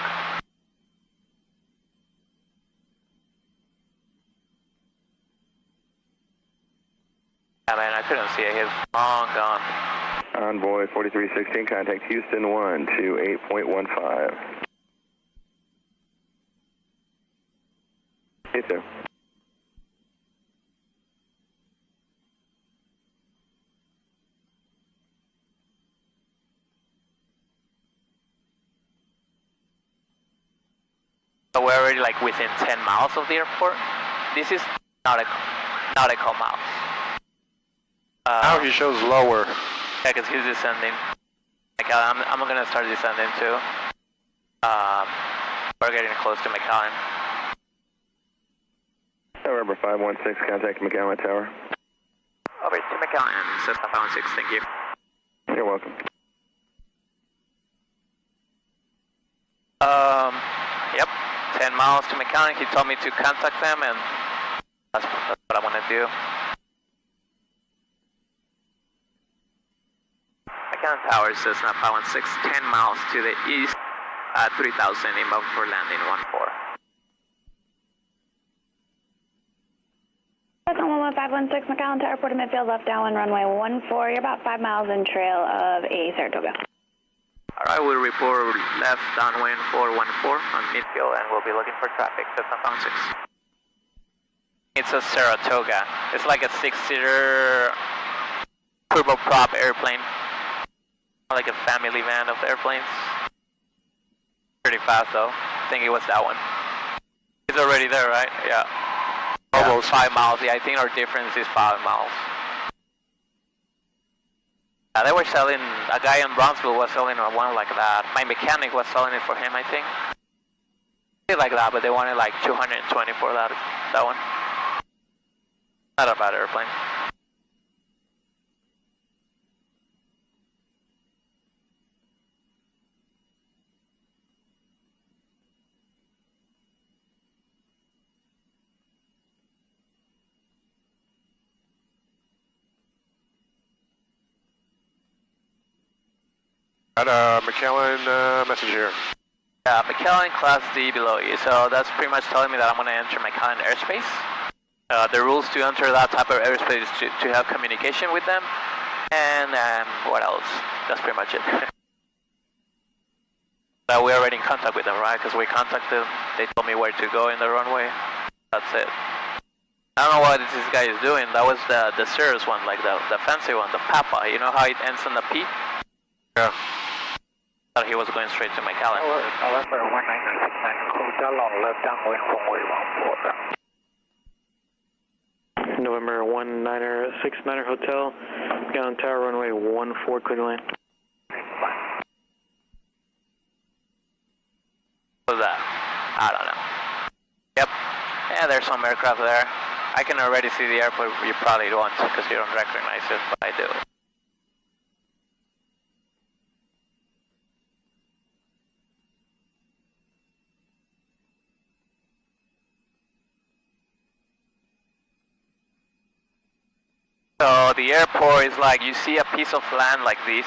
Yeah, man, I couldn't see it. He was long gone. Envoy 4316, contact Houston 128.15. Yes, sir. So we're already like within 10 miles of the airport. This is nautical miles. Now he shows lower. Yeah, because he's descending. Like, I'm gonna start descending too. We're getting close to McAllen. November 516, contact McAllen Tower. Over to McAllen, Cessna 516, thank you. You're welcome. Yep, 10 miles to McAllen. He told me to contact them, and that's what I'm gonna do. McAllen Tower, Cessna 516, 10 miles to the east, 3000 inbound for landing 14. Cessna 11516, McAllen Tower, Port of Midfield, left downwind runway 14. You're about 5 miles in trail of a Saratoga. Alright, we'll report left downwind 414 on midfield, and we'll be looking for traffic, Cessna 516. It's a Saratoga. It's like a 6-seater turboprop airplane. Like a family van of airplanes. Pretty fast though. I think it was that one. It's already there, right? Yeah. Almost 5 miles. Yeah, I think our difference is 5 miles. They were selling, a guy in Brownsville was selling one like that. My mechanic was selling it for him, I think. Like that, but they wanted like 220 for that one. Not a bad airplane. Got a McAllen message here. Yeah, McAllen Class D below you. So that's pretty much telling me that I'm going to enter McAllen airspace. The rules to enter that type of airspace is to have communication with them. And what else? That's pretty much it. But we're already in contact with them, right? Because we contacted them. They told me where to go in the runway. That's it. I don't know what this guy is doing. That was the serious one, like the fancy one, the Papa. You know how it ends on the P? Yeah. Thought he was going straight to McAllen. November 19969, hotel on left downwind runway 14. November 169er Hotel, McAllen Tower, runway 14, clear to land. What was that? I don't know. Yep. Yeah, there's some aircraft there. I can already see the airport. You probably don't because you don't recognize it, but I do. So the airport is like, you see a piece of land like this,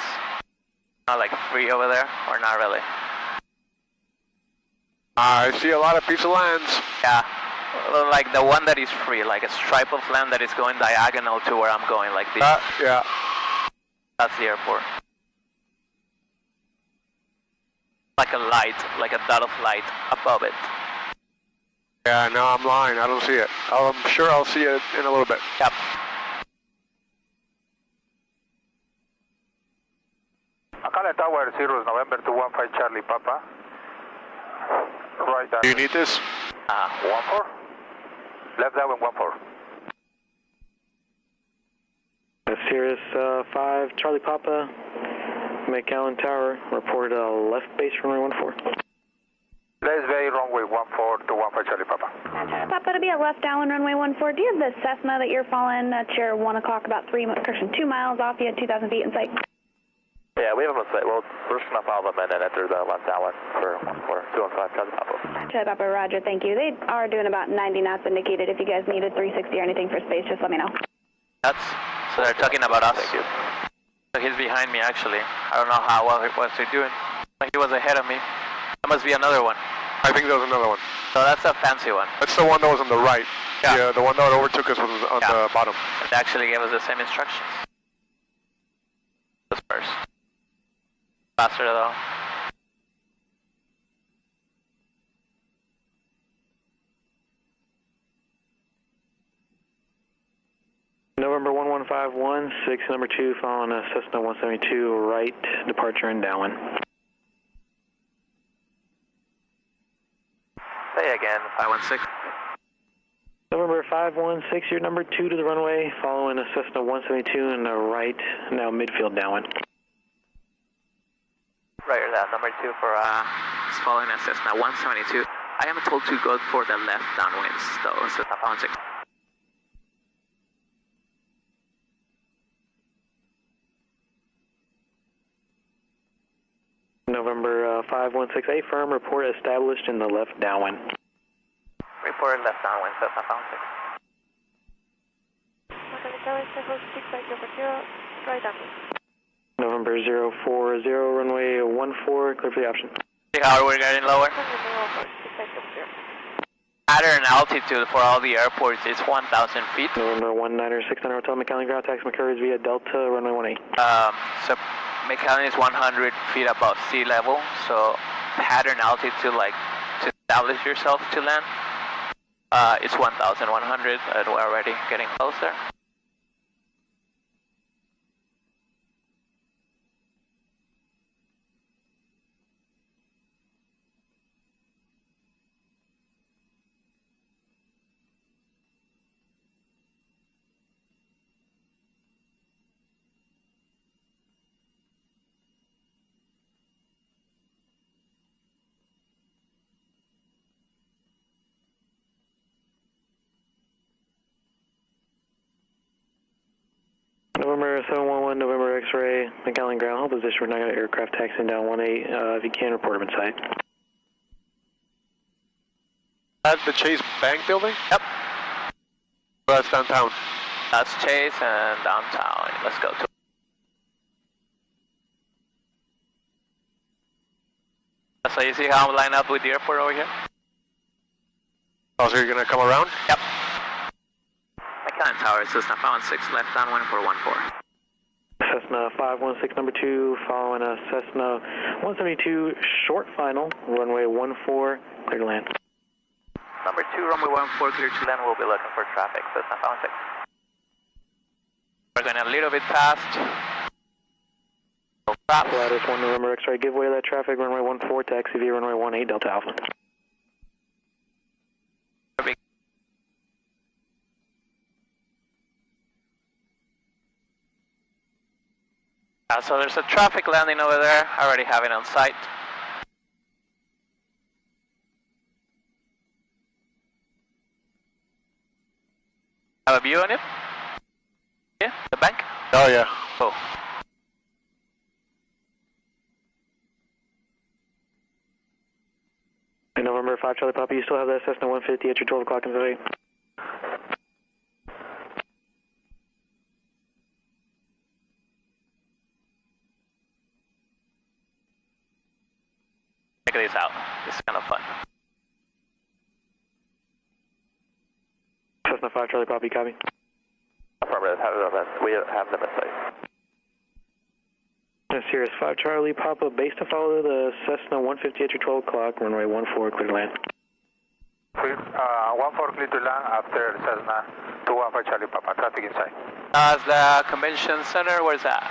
not like free over there, or not really? I see a lot of piece of lands. Yeah, like the one that is free, like a stripe of land that is going diagonal to where I'm going, like this. Yeah. That's the airport. Like a light, like a dot of light above it. Yeah, no, I'm lying. I don't see it. I'm sure I'll see it in a little bit. Yep. McAllen Tower 0 November 215 Charlie Papa. Right down. Do you need this? 14. Left downwind 14. Sirius 5, Charlie Papa, McAllen Tower, report left base runway 14. Left bay runway 14 to 15 Charlie Papa. Papa, to be a left downwind runway 14. Do you have the Cessna that you're following at your 1 o'clock, about 2 miles off you at 2,000 feet in sight? Yeah, we have them on site. Well, we're just going to follow them and then enter the left downwind for 215 Charlie Papa. Charlie Papa, roger, thank you. They are doing about 90 knots indicated. If you guys needed 360 or anything for space, just let me know. So they're talking about us. Thank you. So he's behind me actually. I don't know what he doing. But he was ahead of me. That must be another one. I think there was another one. So that's a fancy one. That's the one that was on the right. Yeah, the one that overtook us was on the bottom. It actually gave us the same instructions. Was first. Faster though. November 11516, number 2, following a Cessna 172, right departure in downwind. Say again, 516. November 516, you're number 2 to the runway, following a Cessna 172 in the right, now midfield downwind. Right, that number 2 for It's following a Cessna 172. I am told to go for the left downwinds though, Cessna 516. November 516A, firm report established in the left downwind. Report left downwind, Cessna 516. November 040, runway 14, clear for the option. See how we're getting lower? Pattern altitude for all the airports is 1,000 feet. November 1969 Hotel McAllen ground taxi McCurry's via Delta, runway 18. So McAllen is 100 feet above sea level, so pattern altitude, like to establish yourself to land, it's 1,100, and we're already getting closer. November 711, November X-ray, McAllen ground, hold position, we're not going to aircraft taxiing down 18, if you can, report them in sight. That's the Chase Bank building? Yep. That's downtown. That's Chase and downtown. Let's go to. So you see how I'm lined up with the airport over here? Oh, so you're going to come around? Yep. McAllen Tower, Cessna 516, left downwind for 14. Cessna 516, number 2, following a Cessna 172, short final, runway 14, clear to land. Number 2, runway 14, clear to land. We'll be looking for traffic, Cessna 516. We're going a little bit fast. Lattice 1 November X-ray, give way to that traffic, runway 14, taxi via runway 18, Delta Alpha. So there's a traffic landing over there. I already have it on site. Have a view on it? Yeah, the bank? Oh, yeah. Cool. November 5 Charlie Papa, you still have that Cessna 150 at your 12 o'clock in the day? Check this out. This is kind of fun. Cessna 5 Charlie Papa, copy. Affirmative, we have them at sight. Sirius 5 Charlie Papa, base to follow the Cessna 150 at your 12 o'clock, runway 14, clear to land. 14 clear to land after Cessna 215 Charlie Papa, traffic inside. That's the convention center. Where's that?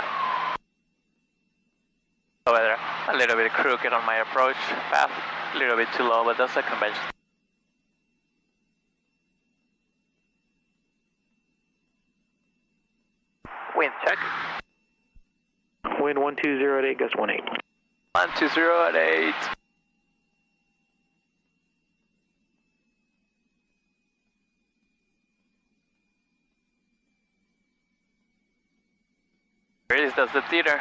Over there. A little bit crooked on my approach path. A little bit too low, but that's the convention. Wind check. Wind 120 at 8, gust 18. 120 at 8. Here is the theater.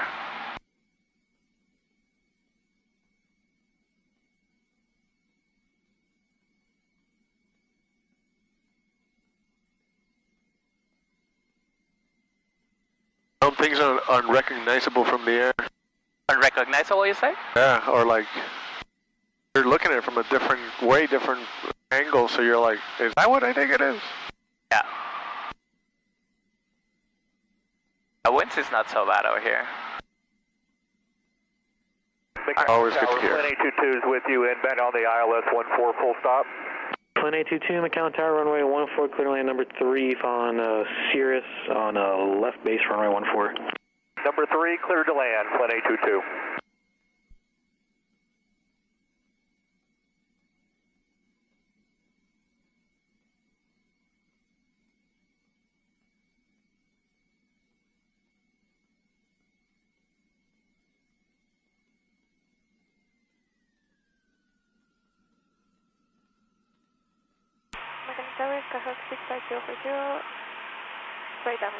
Some things are unrecognizable from the air. Unrecognizable, you say? Yeah, or like you're looking at it from a different, way different angle, so you're like, is that what I think it is? Yeah. The winds is not so bad over here. Always good to hear. Plane 822 is with you, inbound on the ILS 14, full stop. Plane 822, McAllen Tower, runway 14, clear lane number 3, on Cirrus on left base, runway 14. Number 3, clear to land, plane 822. Tower, Skyhawk 65040, right down.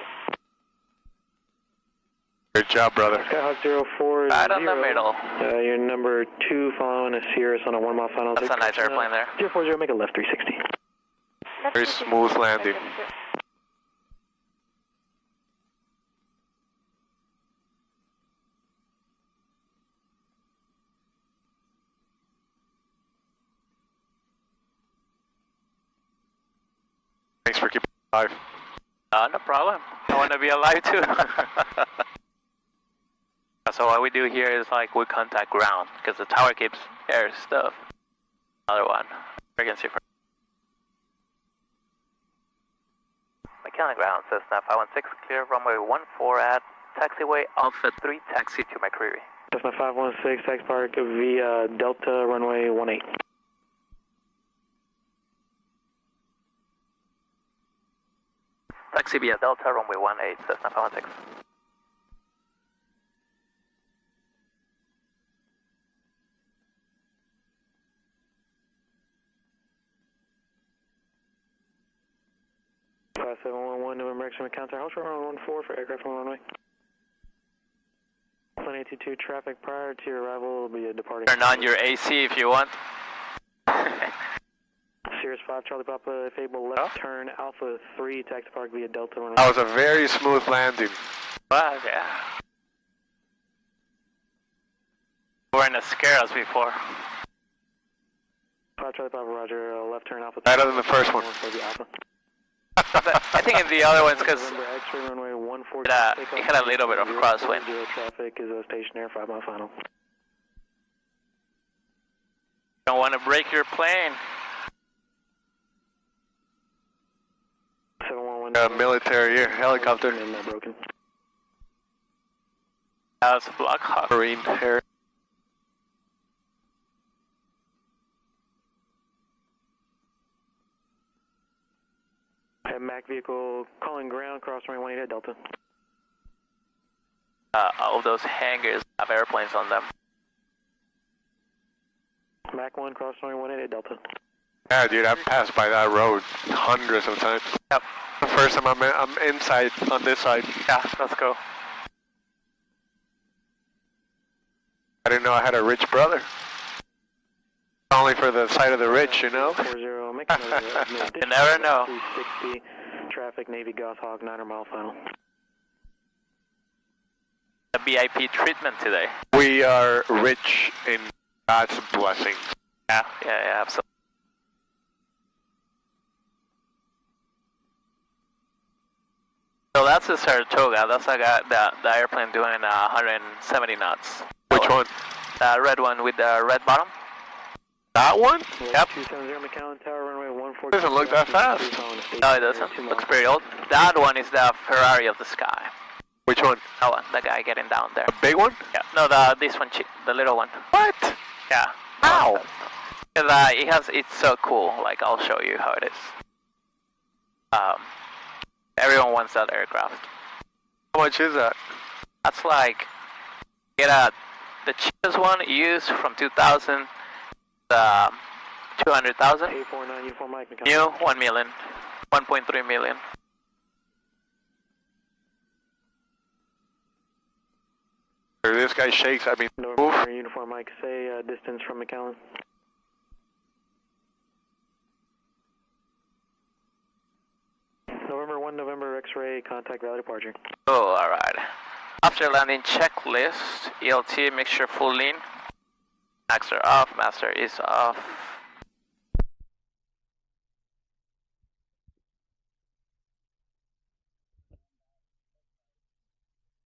Good job, brother. Skyhawk 040. Right on the middle. You're number 2 following a Cirrus on a 1 mile final. That's a nice airplane there. 040, make a left 360. Very smooth landing. Thanks for keeping me alive. No problem. I want to be alive too. So what we do here is like we contact ground because the tower keeps air stuff. Another one. Frequency for McAllen ground, Cessna 516, clear runway 14 at taxiway Alpha 3, taxi to McCreary. Cessna 516, taxi park via Delta, runway 18. Taxi via Delta, runway 18, Cessna 516. Class 711, November X-ray, McAllen Tower, House runway 14 for aircraft on runway. Plane 822 traffic prior to your arrival will be a departing. turn on your AC if you want. Cirrus 5, Charlie Papa, Fable, left turn, Alpha 3, taxi park via Delta. That was a very smooth landing. But yeah. We're gonna scare us before. 5, Charlie Papa, Roger, left turn, Alpha 3. Better than the first one. For the Alpha. I think in the other ones because November X-ray, runway 14. it had a little bit of crosswind. Traffic is stationary, 5 mile final. Don't want to break your plane. 711. Military helicopter. Broken. That's a Black Hawk. Marine air. Mac vehicle calling ground, cross runway 18 at Delta. All those hangars have airplanes on them. Mac 1, cross runway 18 at Delta. Yeah, dude, I've passed by that road hundreds of times. Yep. The first time I'm inside on this side. Yeah, let's go. I didn't know I had a rich brother. Only for the side of the rich, you know? 40, make another You never know. 360, traffic, Navy Goshawk, 9 mile final. The VIP treatment today. We are rich in God's blessings. Yeah, absolutely. So that's the Saratoga. That's like the airplane doing 170 knots. Which one? The red one with the red bottom. That one? Yep. 270 McAllen Tower, runway 14. Doesn't look that fast. No, it doesn't. Looks pretty old. That one is the Ferrari of the sky. Which one? That one, the guy getting down there. A big one? Yeah. No, this one, the little one. What? Yeah. How? It's so cool. Like, I'll show you how it is. Everyone wants that aircraft. How much is that? That's like, the cheapest one used from 2000, 200,000. 849 uniform Mike McAllen. New, 1 million, 1.3 million. This guy shakes, I mean, November uniform Mike, say distance from McAllen. November 1, November X-ray, contact Valley departure. Oh, alright. After landing checklist, ELT, mixture full lean. Master off, master is off.